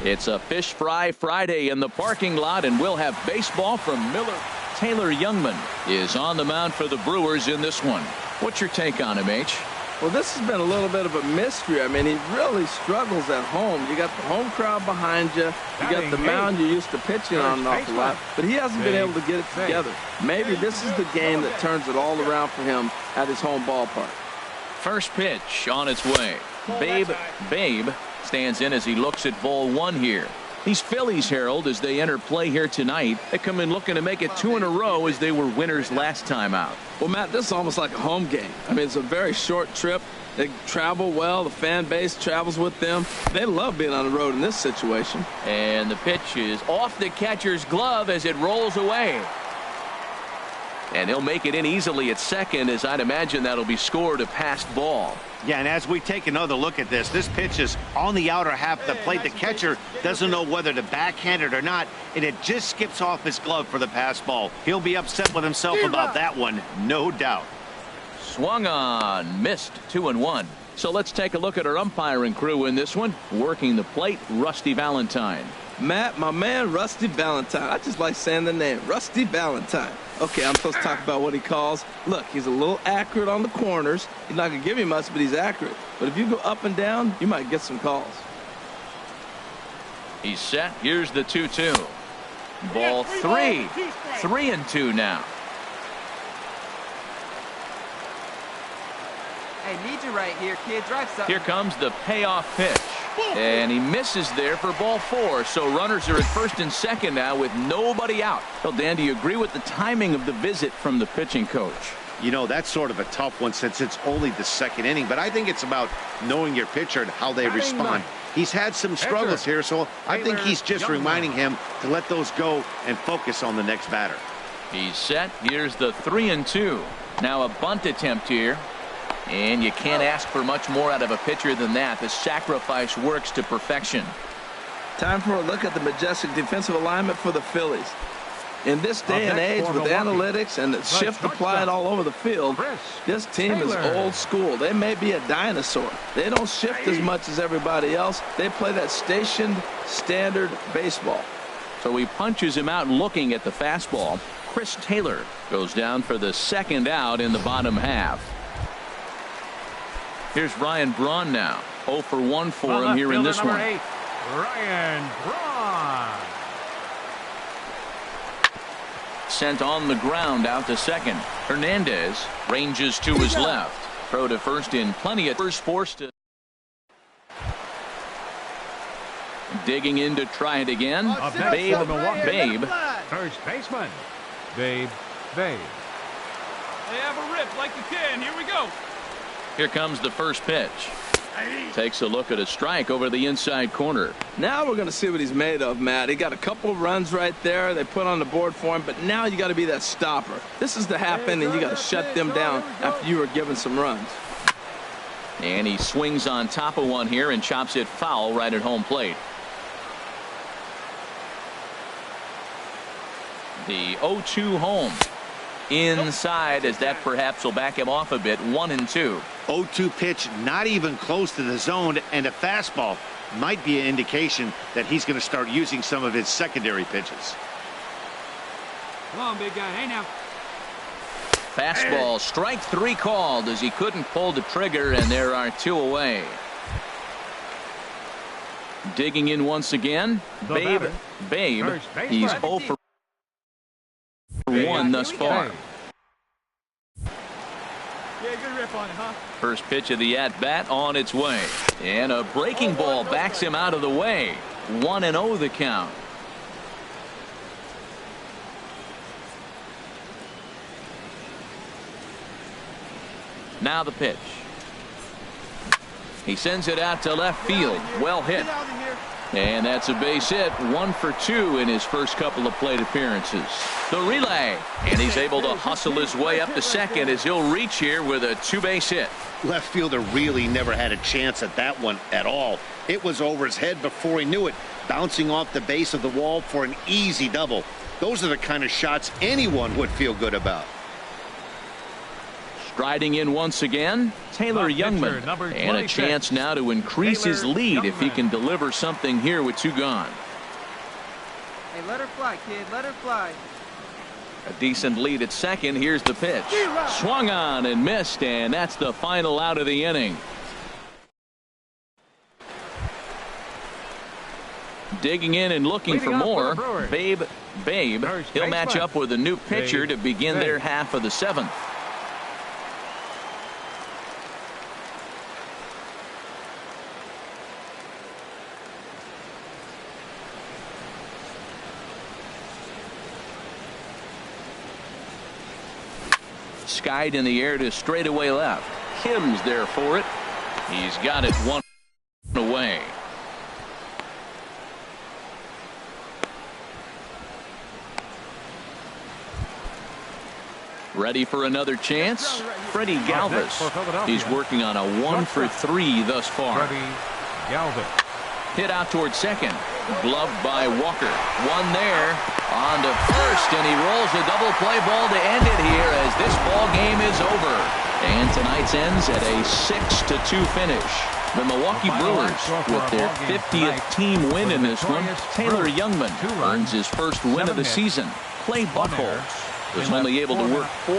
it's a Fish Fry Friday in the parking lot, and we'll have baseball from Miller. Taylor Youngman is on the mound for the Brewers in this one. What's your take on him, H? Well, this has been a little bit of a mystery. I mean, he really struggles at home. You got the home crowd behind you. You got the mound you're used to pitching on an awful lot. But he hasn't been able to get it together. Maybe this is the game that turns it all around for him at his home ballpark. First pitch on its way. Babe stands in as he looks at ball one here. These Phillies, Harold, as they enter play here tonight, they come in looking to make it 2 in a row as they were winners last time out. Well, Matt, this is almost like a home game. I mean, it's a very short trip. They travel well. The fan base travels with them. They love being on the road in this situation. And the pitch is off the catcher's glove as it rolls away. And he'll make it in easily at second, as I'd imagine that'll be scored a passed ball. Yeah, and as we take another look at this pitch is on the outer half of the plate. The catcher doesn't know whether to backhand it or not, and it just skips off his glove for the pass ball. He'll be upset with himself about that one, no doubt. Swung on, missed, 2-1. So let's take a look at our umpiring crew in this one. Working the plate, Rusty Valentine. Matt, my man, Rusty Valentine. I just like saying the name, Rusty Valentine. Okay, I'm supposed to talk about what he calls. Look, he's a little accurate on the corners. He's not going to give you much, but he's accurate. But if you go up and down, you might get some calls. He's set. Here's the 2-2. Ball 3. 3-2 now. Hey, need you right here, kid. Drive something. Here comes the payoff pitch. And he misses there for ball 4. So runners are at first and second now with nobody out. Well, Dan, do you agree with the timing of the visit from the pitching coach? You know, that's sort of a tough one since it's only the second inning. But I think it's about knowing your pitcher and how they respond. He's had some struggles here, so I think he's just reminding him to let those go and focus on the next batter. He's set. Here's the 3-2. Now a bunt attempt here. And you can't ask for much more out of a pitcher than that. The sacrifice works to perfection. Time for a look at the majestic defensive alignment for the Phillies. In this day and age with analytics and the shift applied all over the field, this team is old school. They may be a dinosaur. They don't shift as much as everybody else. They play that stationed standard baseball. So he punches him out looking at the fastball. Chris Taylor goes down for the second out in the bottom half. Here's Ryan Braun now. 0 for 1 for him here in this one. 8, Ryan Braun. Sent on the ground out to second. Hernandez ranges to his left. Throw to first in plenty of first force to. Digging in to try it again. Babe. First baseman. Babe. They have a rip like the 10. Here we go. Here comes the first pitch. Takes a look at a strike over the inside corner. Now we're going to see what he's made of, Matt. He got a couple runs right there. They put on the board for him, but now you got to be that stopper. This is the half inning. You got to shut them down after you were given some runs. And he swings on top of one here and chops it foul right at home plate. The 0-2 home. Inside, as that perhaps will back him off a bit. 1-2. 0-2 pitch, not even close to the zone, and a fastball might be an indication that he's going to start using some of his secondary pitches. Come on, big guy. Hey, now. Fastball, strike 3 called as he couldn't pull the trigger, and there are 2 away. Digging in once again, Babe. He's 0 for 1 thus far. Yeah, good rip on it, huh? First pitch of the at-bat on its way. And a breaking ball backs him out of the way. 1-0 the count. Now the pitch. He sends it out to left field. Well hit. And that's a base hit. 1 for 2 in his first couple of plate appearances. The relay. And he's able to hustle his way up to second as he'll reach here with a 2-base hit. Left fielder really never had a chance at that one at all. It was over his head before he knew it, bouncing off the base of the wall for an easy double. Those are the kind of shots anyone would feel good about. Striding in once again, Taylor Youngman, and a chance now to increase his lead if he can deliver something here with 2 gone. Hey, let her fly, kid. Let her fly. A decent lead at second. Here's the pitch. Swung on and missed, and that's the final out of the inning. Digging in and looking for more, Babe. He'll match up with a new pitcher to begin their half of the 7th. Skied in the air to straightaway left. Kim's there for it. He's got it 1 away. Ready for another chance? Freddie Galvis. He's working on a 1 for 3 thus far. Hit out towards second. Gloved by Walker. 1 there. On to first, and he rolls a double play ball to end it here as this ball game is over. And tonight's ends at a 6-2 finish. The Milwaukee Brewers, with their 50th team win in this one. Taylor Youngman earns his first win of the season. Clay Buchholz was only able to work 4.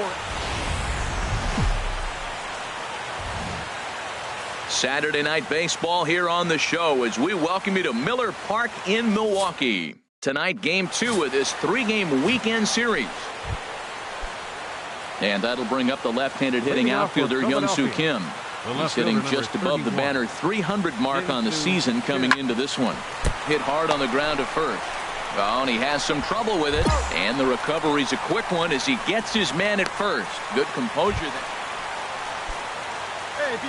Saturday night baseball here on the show as we welcome you to Miller Park in Milwaukee. Tonight, game 2 of this 3-game weekend series. And that'll bring up the left-handed hitting outfielder Hyun-Soo Kim. He's hitting just above the banner 300 mark on the season coming into this one. Hit hard on the ground to first. Oh, and he has some trouble with it. And the recovery's a quick one as he gets his man at first. Good composure there.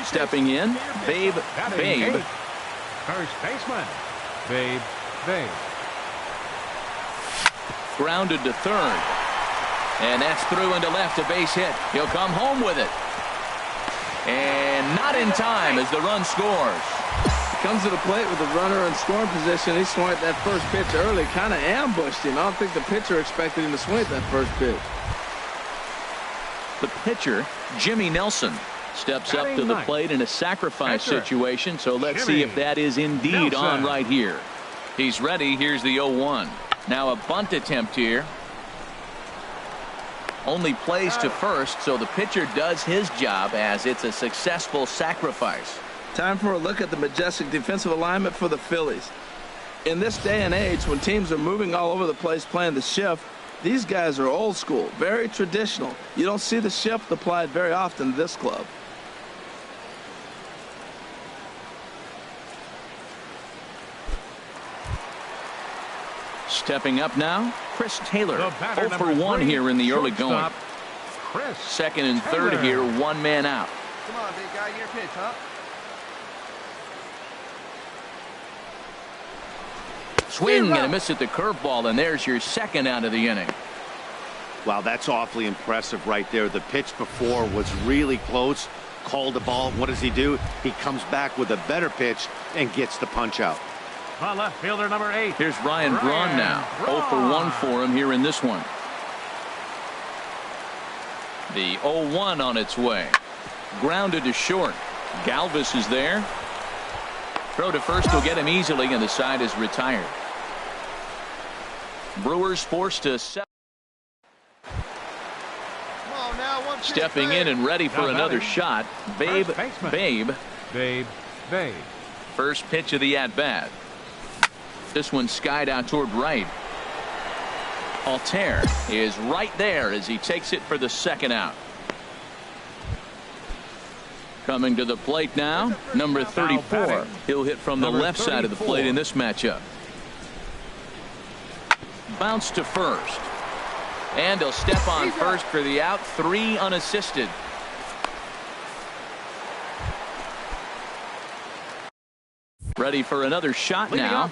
Stepping in, Babe. First baseman, Babe. Grounded to third. And that's through into left, a base hit. He'll come home with it. And not in time as the run scores. Comes to the plate with the runner in scoring position. He swung at that first pitch early, kind of ambushed him. I don't think the pitcher expected him to swing at that first pitch. The pitcher, Jimmy Nelson, steps up to the plate in a sacrifice situation, so let's see if that is indeed on right here. He's ready. Here's the 0-1. Now a bunt attempt here. Only plays to first, so the pitcher does his job as it's a successful sacrifice. Time for a look at the majestic defensive alignment for the Phillies. In this day and age, when teams are moving all over the place playing the shift, these guys are old school, very traditional. You don't see the shift applied very often to this club. Stepping up now, Chris Taylor. 0 for 1 here in the early going. Second and third here, 1 man out. Come on, big guy, your pitch, huh? Swing and a miss at the curveball, and there's your second out of the inning. Wow, that's awfully impressive right there. The pitch before was really close. Called the ball. What does he do? He comes back with a better pitch and gets the punch out. On left fielder number 8. Here's Ryan Braun now. 0 for 1 for him here in this one. The 0-1 on its way. Grounded to short. Galvis is there. Throw to first will get him easily, and the side is retired. Brewers forced to set. Stepping in and ready for another shot. Babe. First pitch of the at-bat. This one skied out toward right. Altair is right there as he takes it for the second out. Coming to the plate now, number 34. He'll hit from the left side of the plate in this matchup. Bounce to first. And he'll step on first for the out. 3 unassisted. Ready for another shot now.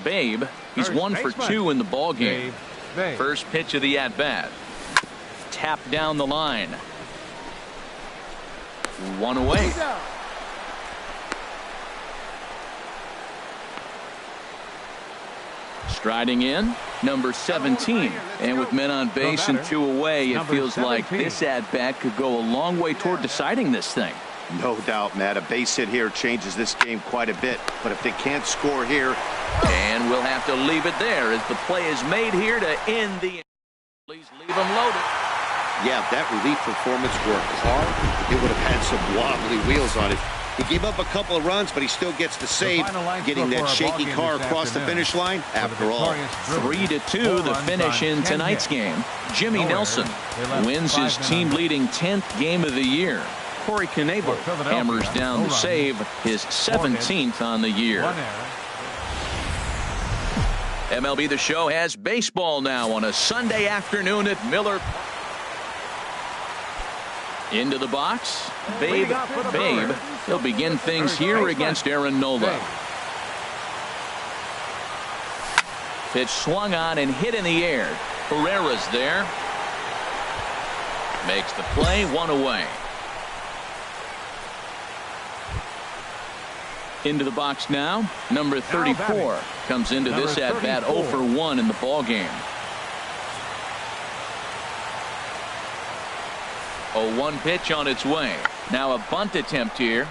Babe. He's 1 for 2 in the ball game. First pitch of the at-bat. Tap down the line. 1 away. Striding in, number 17. And with men on base and 2 away, it feels like this at-bat could go a long way toward deciding this thing. No doubt, Matt. A base hit here changes this game quite a bit. But if they can't score here. And we'll have to leave it there as the play is made here to end the. Please leave them loaded. Yeah, if that relief performance were a car, it would have had some wobbly wheels on it. He gave up a couple of runs, but he still gets the save, getting that shaky car across the finish line. After all, 3-2 the finish in tonight's game. Jimmy Nelson wins his team-leading 10th game of the year. Corey Knebel hammers down the save, his 17th on the year. MLB The Show has baseball now on a Sunday afternoon at Miller. Into the box. Babe. He'll begin things here against Aaron Nola. Pitch swung on and hit in the air. Herrera's there. Makes the play. 1 away. Into the box now. Number 34 comes into this at-bat 0 for 1 in the ball game. 0-1 pitch on its way. Now a bunt attempt here.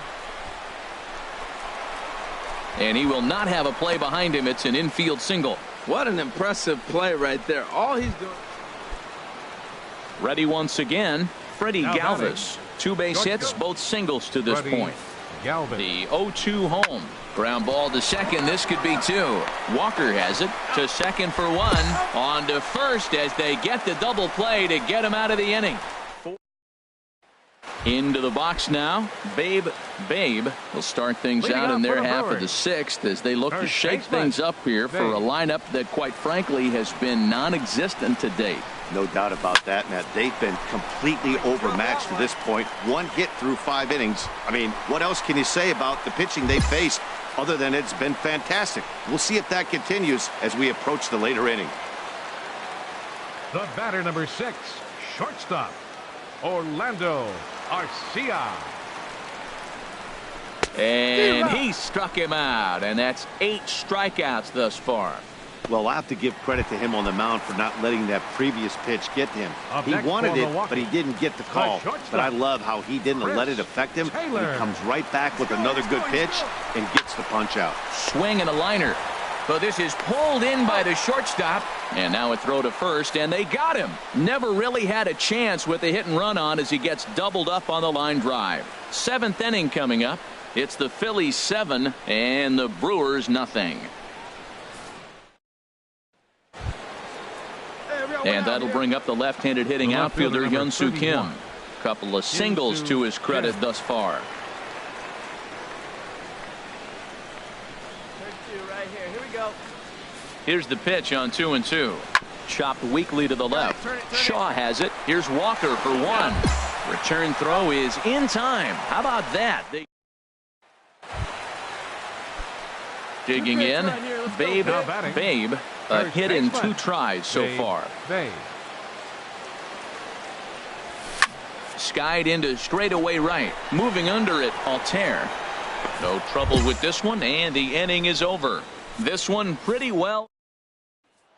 And he will not have a play behind him. It's an infield single. What an impressive play right there. All he's doing. Ready once again. Freddie Galvis. 2 base hits, both singles to this point. The 0-2 home. Ground ball to second. This could be 2. Walker has it to second for 1. On to first as they get the double play to get him out of the inning. Into the box now. Babe will start things out in their half of the 6th as they look to shake things up here for a lineup that quite frankly has been non-existent to date. No doubt about that, Matt. They've been completely overmatched to this point. 1 hit through 5 innings. I mean, what else can you say about the pitching they faced other than it's been fantastic? We'll see if that continues as we approach the later inning. The batter number 6, shortstop, Orlando Arcia. And he struck him out, and that's 8 strikeouts thus far. Well, I'll have to give credit to him on the mound for not letting that previous pitch get to him. He wanted it, but he didn't get the call. But I love how he didn't let it affect him. He comes right back with another good pitch and gets the punch out. Swing and a liner. But this is pulled in by the shortstop. And now a throw to first, and they got him. Never really had a chance with the hit and run on as he gets doubled up on the line drive. 7th inning coming up. It's the Phillies 7 and the Brewers nothing. And that'll bring up the left-handed hitting outfielder Hyun-Soo Kim. Couple of singles to his credit thus far. Here's the pitch on 2-2. Chopped weakly to the left. Shaw has it. Here's Walker for 1. Return throw is in time. How about that? Digging in, Babe, a hit in 2 tries so far. Skied into straightaway right. Moving under it, Altair. No trouble with this one, and the inning is over. This one pretty well.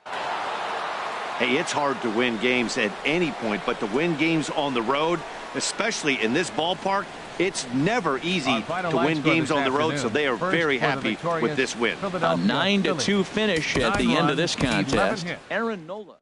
Hey, it's hard to win games at any point, but to win games on the road, especially in this ballpark, it's never easy to win games on the road, so they are very happy with this win. A 9-2 finish at the end of this contest. Aaron Nola.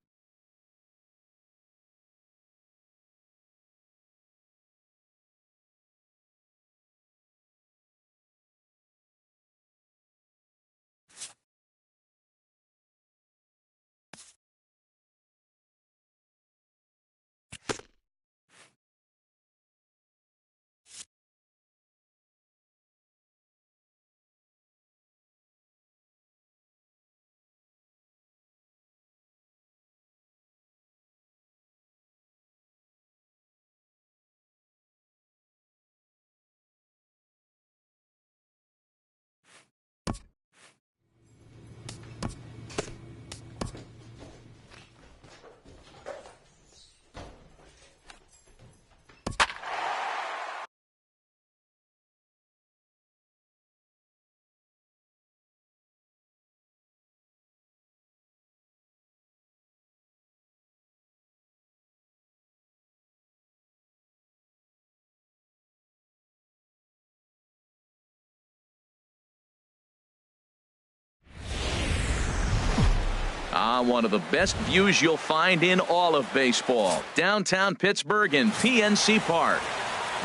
One of the best views you'll find in all of baseball. Downtown Pittsburgh in PNC Park.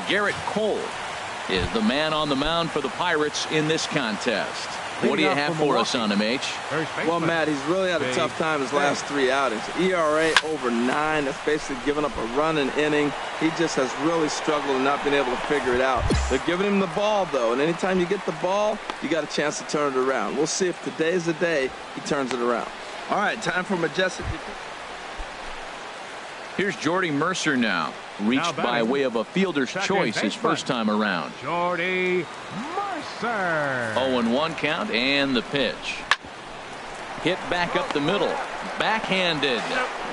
Garrett Cole is the man on the mound for the Pirates in this contest. What do you have for us on him, H? Well, Matt, he's really had a tough time his last 3 outings. ERA over 9. That's basically giving up a run an inning. He just has really struggled and not been able to figure it out. They're giving him the ball, though, and anytime you get the ball, you got a chance to turn it around. We'll see if today's the day he turns it around. All right, time for majestic. Here's Jordy Mercer now. Reached by way of a fielder's choice his first time around. Jordy Mercer. 0-1 count and the pitch. Hit back up the middle. Backhanded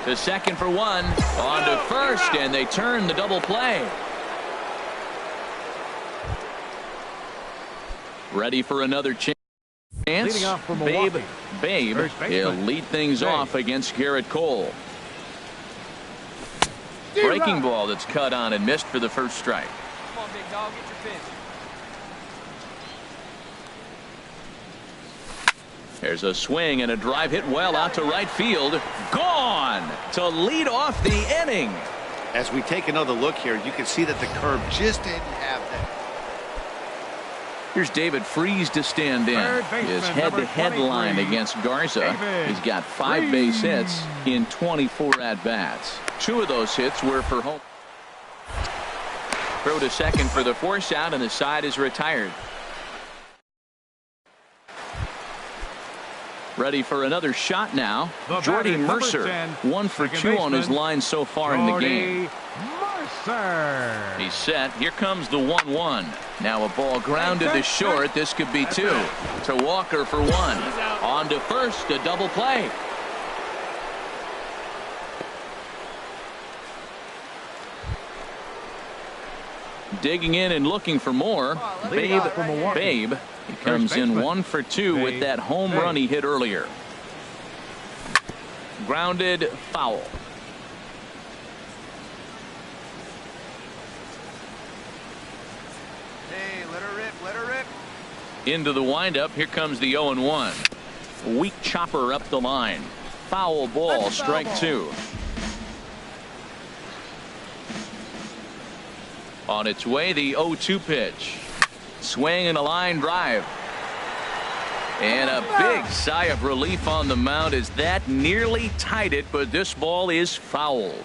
to second for 1. On to first, and they turn the double play. Ready for another chance. Babe, he'll lead things off against Garrett Cole. Breaking ball that's cut on and missed for the first strike. Come on, big dog, get your pitch. There's a swing and a drive hit well out to right field. Gone to lead off the inning. As we take another look here, you can see that the curve just didn't have that. Here's David Freese to stand in. His head-to-head line against Garza. He's got 5 base hits in 24 at-bats. 2 of those hits were for home. Throw to second for the force out, and the side is retired. Ready for another shot now. Jordy Mercer, 1 for 2 on his line so far in the game. He's set. Here comes the 1-1. Now a ball grounded to short. This could be 2. To Walker for 1. On to first, a double play. Digging in and looking for more. Babe. He comes in 1 for 2 with that home run he hit earlier. Grounded, foul. Hey, let her rip, let her rip. Into the windup. Here comes the 0-1. Weak chopper up the line. Foul ball, strike 2. On its way, the 0-2 pitch. Swing and a line drive. And a big sigh of relief on the mound as that nearly tied it, but this ball is fouled.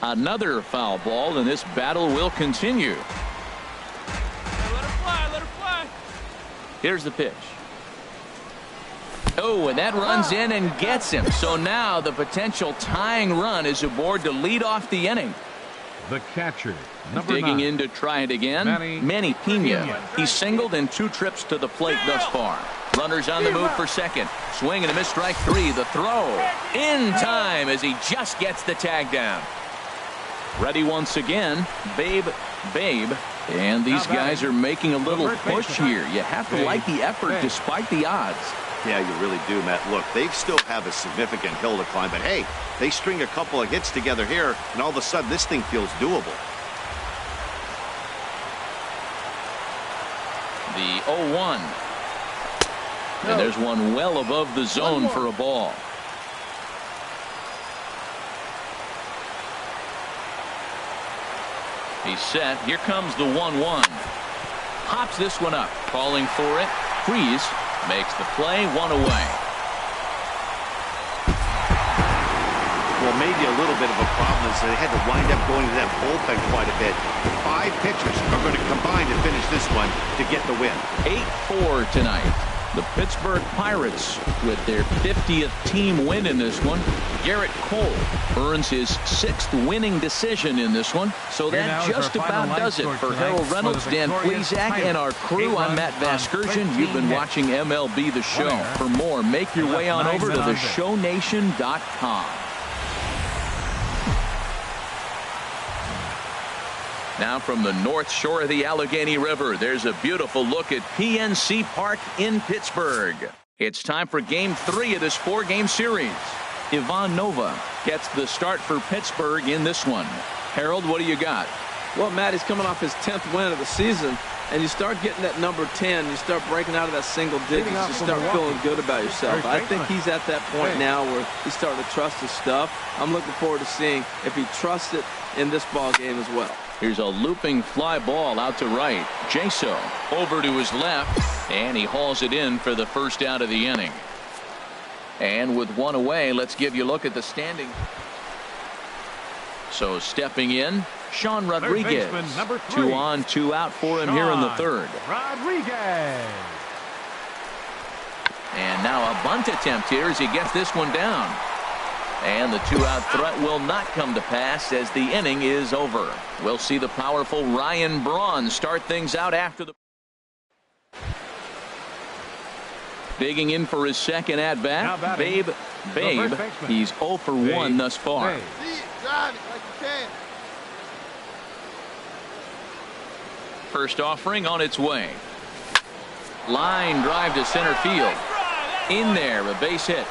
Another foul ball, and this battle will continue. Hey, let her fly, let her fly. Here's the pitch. Oh, and that runs in and gets him. So now the potential tying run is aboard to lead off the inning. The catcher, number Digging 9. in to try it again, Manny Pena. He's singled in 2 trips to the plate thus far. Runners on the move for second. Swing and a miss, strike 3. The throw in time as he just gets the tag down. Ready once again, Babe. And these guys are making a little push here. You have to like the effort despite the odds. Yeah, you really do, Matt. Look, they still have a significant hill to climb, but hey, they string a couple of hits together here, and all of a sudden this thing feels doable. The 0-1. And there's one well above the zone for a ball. He's set. Here comes the 1-1. Hops this one up. Calling for it. Freeze makes the play. 1 away. Well, maybe a little bit of a problem is they had to wind up going to that bullpen quite a bit. 5 pitchers are going to combine to finish this one to get the win. 8-4 tonight. The Pittsburgh Pirates with their 50th team win in this one. Garrett Cole earns his 6th winning decision in this one. So that just about does it for Harold Reynolds, Dan Plesac, and our crew. I'm Matt Vasgersian. You've been watching MLB The Show. For more, make your way on over to theshownation.com. Now from the north shore of the Allegheny River, there's a beautiful look at PNC Park in Pittsburgh. It's time for Game 3 of this 4-game series. Ivan Nova gets the start for Pittsburgh in this one. Harold, what do you got? Well, Matt, he's coming off his 10th win of the season, and you start getting that number 10, you start breaking out of that single digits, you start feeling good about yourself. I think he's at that point now where he's starting to trust his stuff. I'm looking forward to seeing if he trusts it in this ball game as well. Here's a looping fly ball out to right. Jaso over to his left, and he hauls it in for the first out of the inning. And with 1 away, let's give you a look at the standing. So stepping in, Sean Rodriguez. 2 on, 2 out for him here in the 3rd. Rodriguez. And now a bunt attempt here as he gets this one down. And the 2-out threat will not come to pass as the inning is over. We'll see the powerful Ryan Braun start things out after the. Digging in for his second at-bat, Babe. He's 0 for 1 thus far. Drive it like you can. First offering on its way. Line drive to center field. In there, a base hit.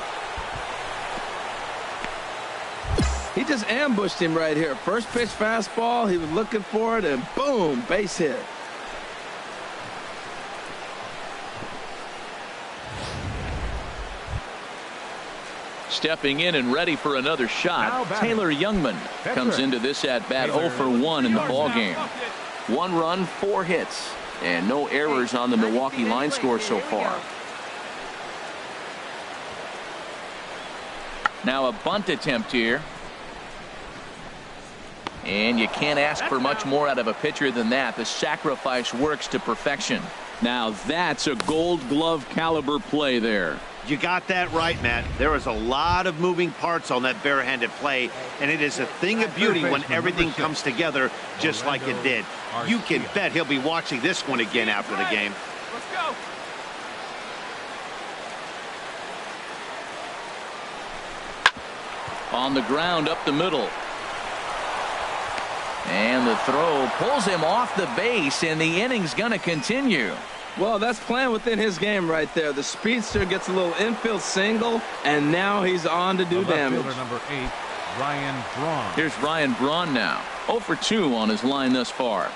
He just ambushed him right here. First pitch fastball, he was looking for it, and boom, base hit. Stepping in and ready for another shot, Taylor Youngman comes into this at-bat 0 for 1 in the ballgame. 1 run, 4 hits, and no errors on the Milwaukee line score so far. Now a bunt attempt here. And you can't ask for much more out of a pitcher than that. The sacrifice works to perfection. Now that's a Gold Glove caliber play there. You got that right, Matt. There is a lot of moving parts on that barehanded play, and it is a thing of beauty when everything comes together just like it did. You can bet he'll be watching this one again after the game. Let's go. On the ground up the middle. And the throw pulls him off the base, and the inning's going to continue. Well, that's playing within his game right there. The speedster gets a little infield single, and now he's on to do damage. Number 8, Ryan Braun. Here's Ryan Braun now. 0 for 2 on his line thus far.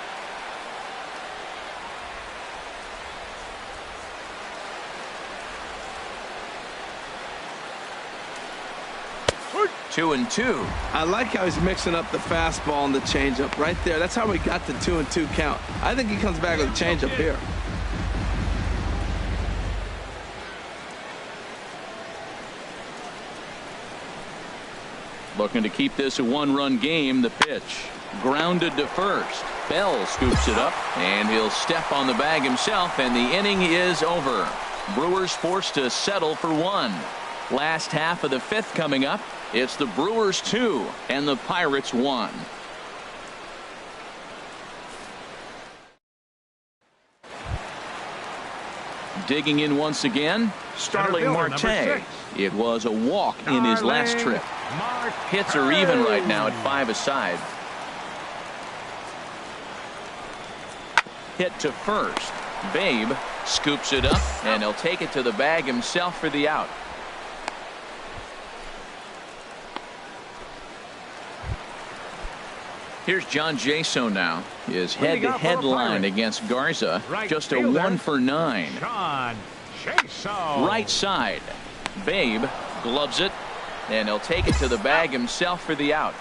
Two and 2. I like how he's mixing up the fastball and the changeup right there. That's how we got the 2-2 count. I think he comes back with a changeup here. Looking to keep this a 1-run game. The pitch grounded to first. Bell scoops it up, and he'll step on the bag himself, and the inning is over. Brewers forced to settle for 1. Last half of the 5th coming up. It's the Brewers 2 and the Pirates 1. Digging in once again, Starling Marte. It was a walk in his last trip. Hits are even right now at 5 aside. Hit to first. Babe scoops it up, and he'll take it to the bag himself for the out. Here's John Jaso now. His head-to-head line against Garza. Just a 1 for 9. Right side. Babe gloves it, and he'll take it to the bag himself for the out.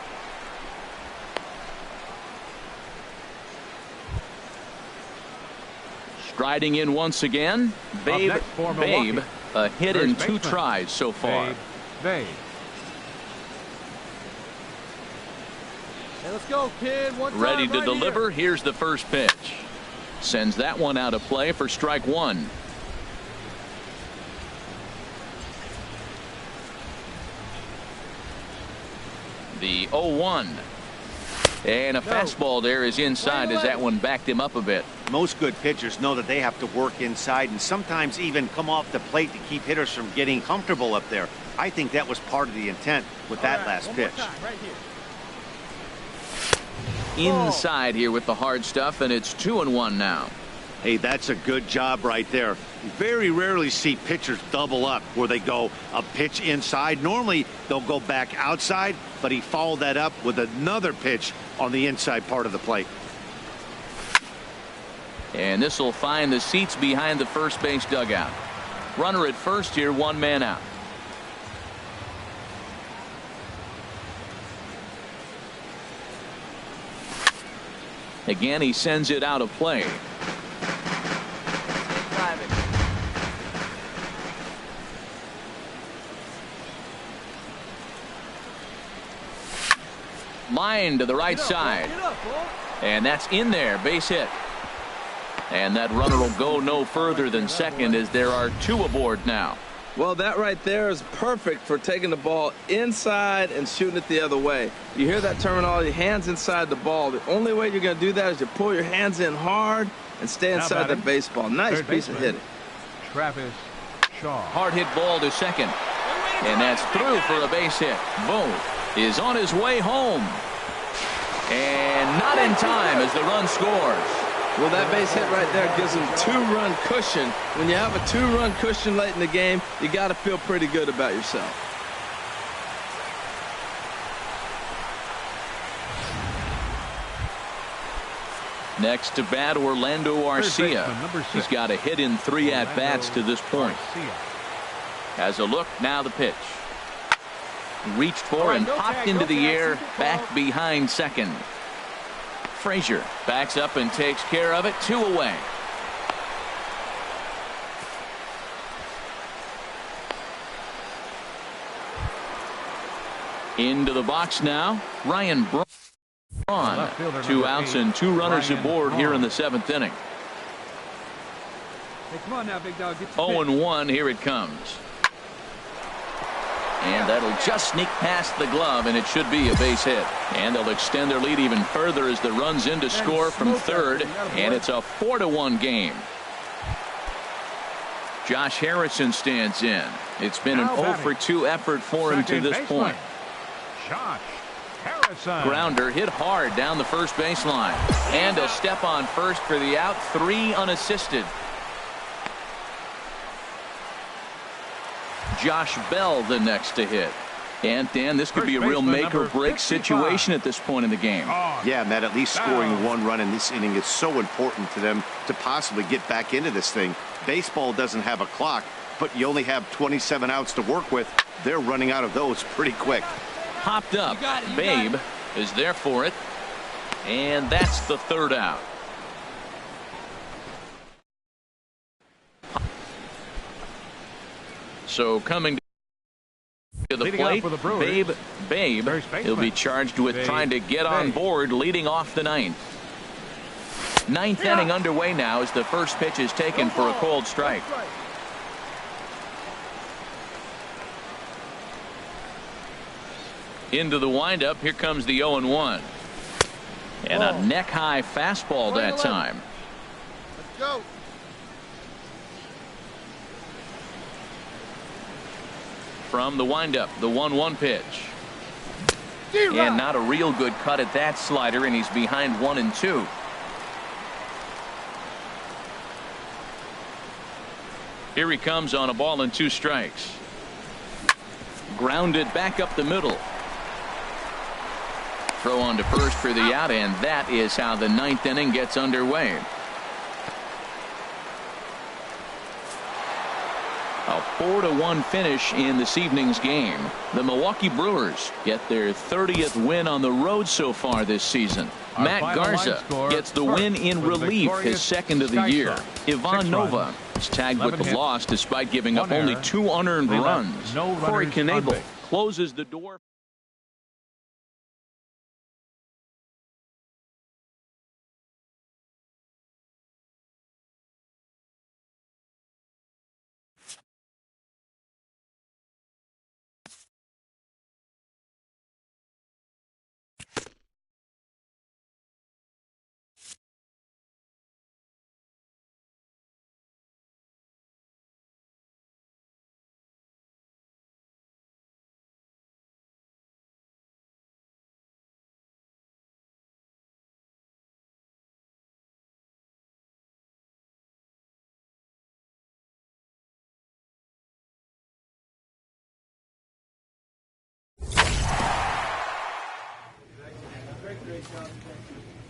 Striding in once again, Babe, a hit in 2 tries so far. Hey, let's go, kid. Ready to deliver. Here's the first pitch. Sends that one out of play for strike 1. The 0-1. And a fastball there is inside as that one backed him up a bit. Most good pitchers know that they have to work inside and sometimes even come off the plate to keep hitters from getting comfortable up there. I think that was part of the intent with that last pitch. Inside here with the hard stuff, and it's 2-1 now. Hey, that's a good job right there. You very rarely see pitchers double up where they go a pitch inside. Normally they'll go back outside, but he followed that up with another pitch on the inside part of the plate. And this will find the seats behind the first base dugout. Runner at first here, 1 man out. Again, he sends it out of play. Line to the right side. And that's in there. Base hit. And that runner will go no further than second as there are 2 aboard now. Well, that right there is perfect for taking the ball inside and shooting it the other way. You hear that terminology, hands inside the ball. The only way you're going to do that is to pull your hands in hard and stay inside the baseball. Nice piece of hitting. Travis Shaw. Hard hit ball to second. And that's through for a base hit. Boom is on his way home. And not in time as the run scores. Well, that base hit right there gives him 2-run cushion. When you have a 2-run cushion late in the game, you got to feel pretty good about yourself. Next to bat, Orlando Arcia. He's got a hit in 3 at-bats to this point. Has a look, now the pitch. Reached for and popped into the air, back behind second. Frazier backs up and takes care of it. 2 away. Into the box now, Ryan Braun. 2 outs and 2 runners aboard here in the 7th inning. Hey, come on now, big dog. 0-1, here it comes. And that'll just sneak past the glove, and it should be a base hit. And they'll extend their lead even further as the runs in to score from third, and it's a 4-1 game. Josh Harrison stands in. It's been an 0 for 2 effort for him to this point. Josh Harrison. Grounder hit hard down the first baseline, and he'll step on first for the out. 3 unassisted. Josh Bell the next to hit. And Dan, this could be a real make or break situation at this point in the game. Yeah, Matt, at least scoring 1 run in this inning is so important to them to possibly get back into this thing. Baseball doesn't have a clock, but you only have 27 outs to work with. They're running out of those pretty quick. Popped up. Babe is there for it. And that's the 3rd out. So coming to the plate, Babe, he'll be charged with trying to get on board leading off the 9th. 9th inning underway now as the first pitch is taken for a cold strike. Into the windup, here comes the 0-1. And a neck-high fastball that time. Let's go. From the windup, the 1-1 pitch. And not a real good cut at that slider, and he's behind 1-2. Here he comes on a ball and 2 strikes. Grounded back up the middle. Throw on to first for the out, and that is how the 9th inning gets underway. A 4-1 finish in this evening's game. The Milwaukee Brewers get their 30th win on the road so far this season. Matt Garza gets the win in relief, his 2nd of the year. Ivan Nova is tagged with the loss despite giving up only 2 unearned runs. Corey Knebel closes the door. Great job. Thank you.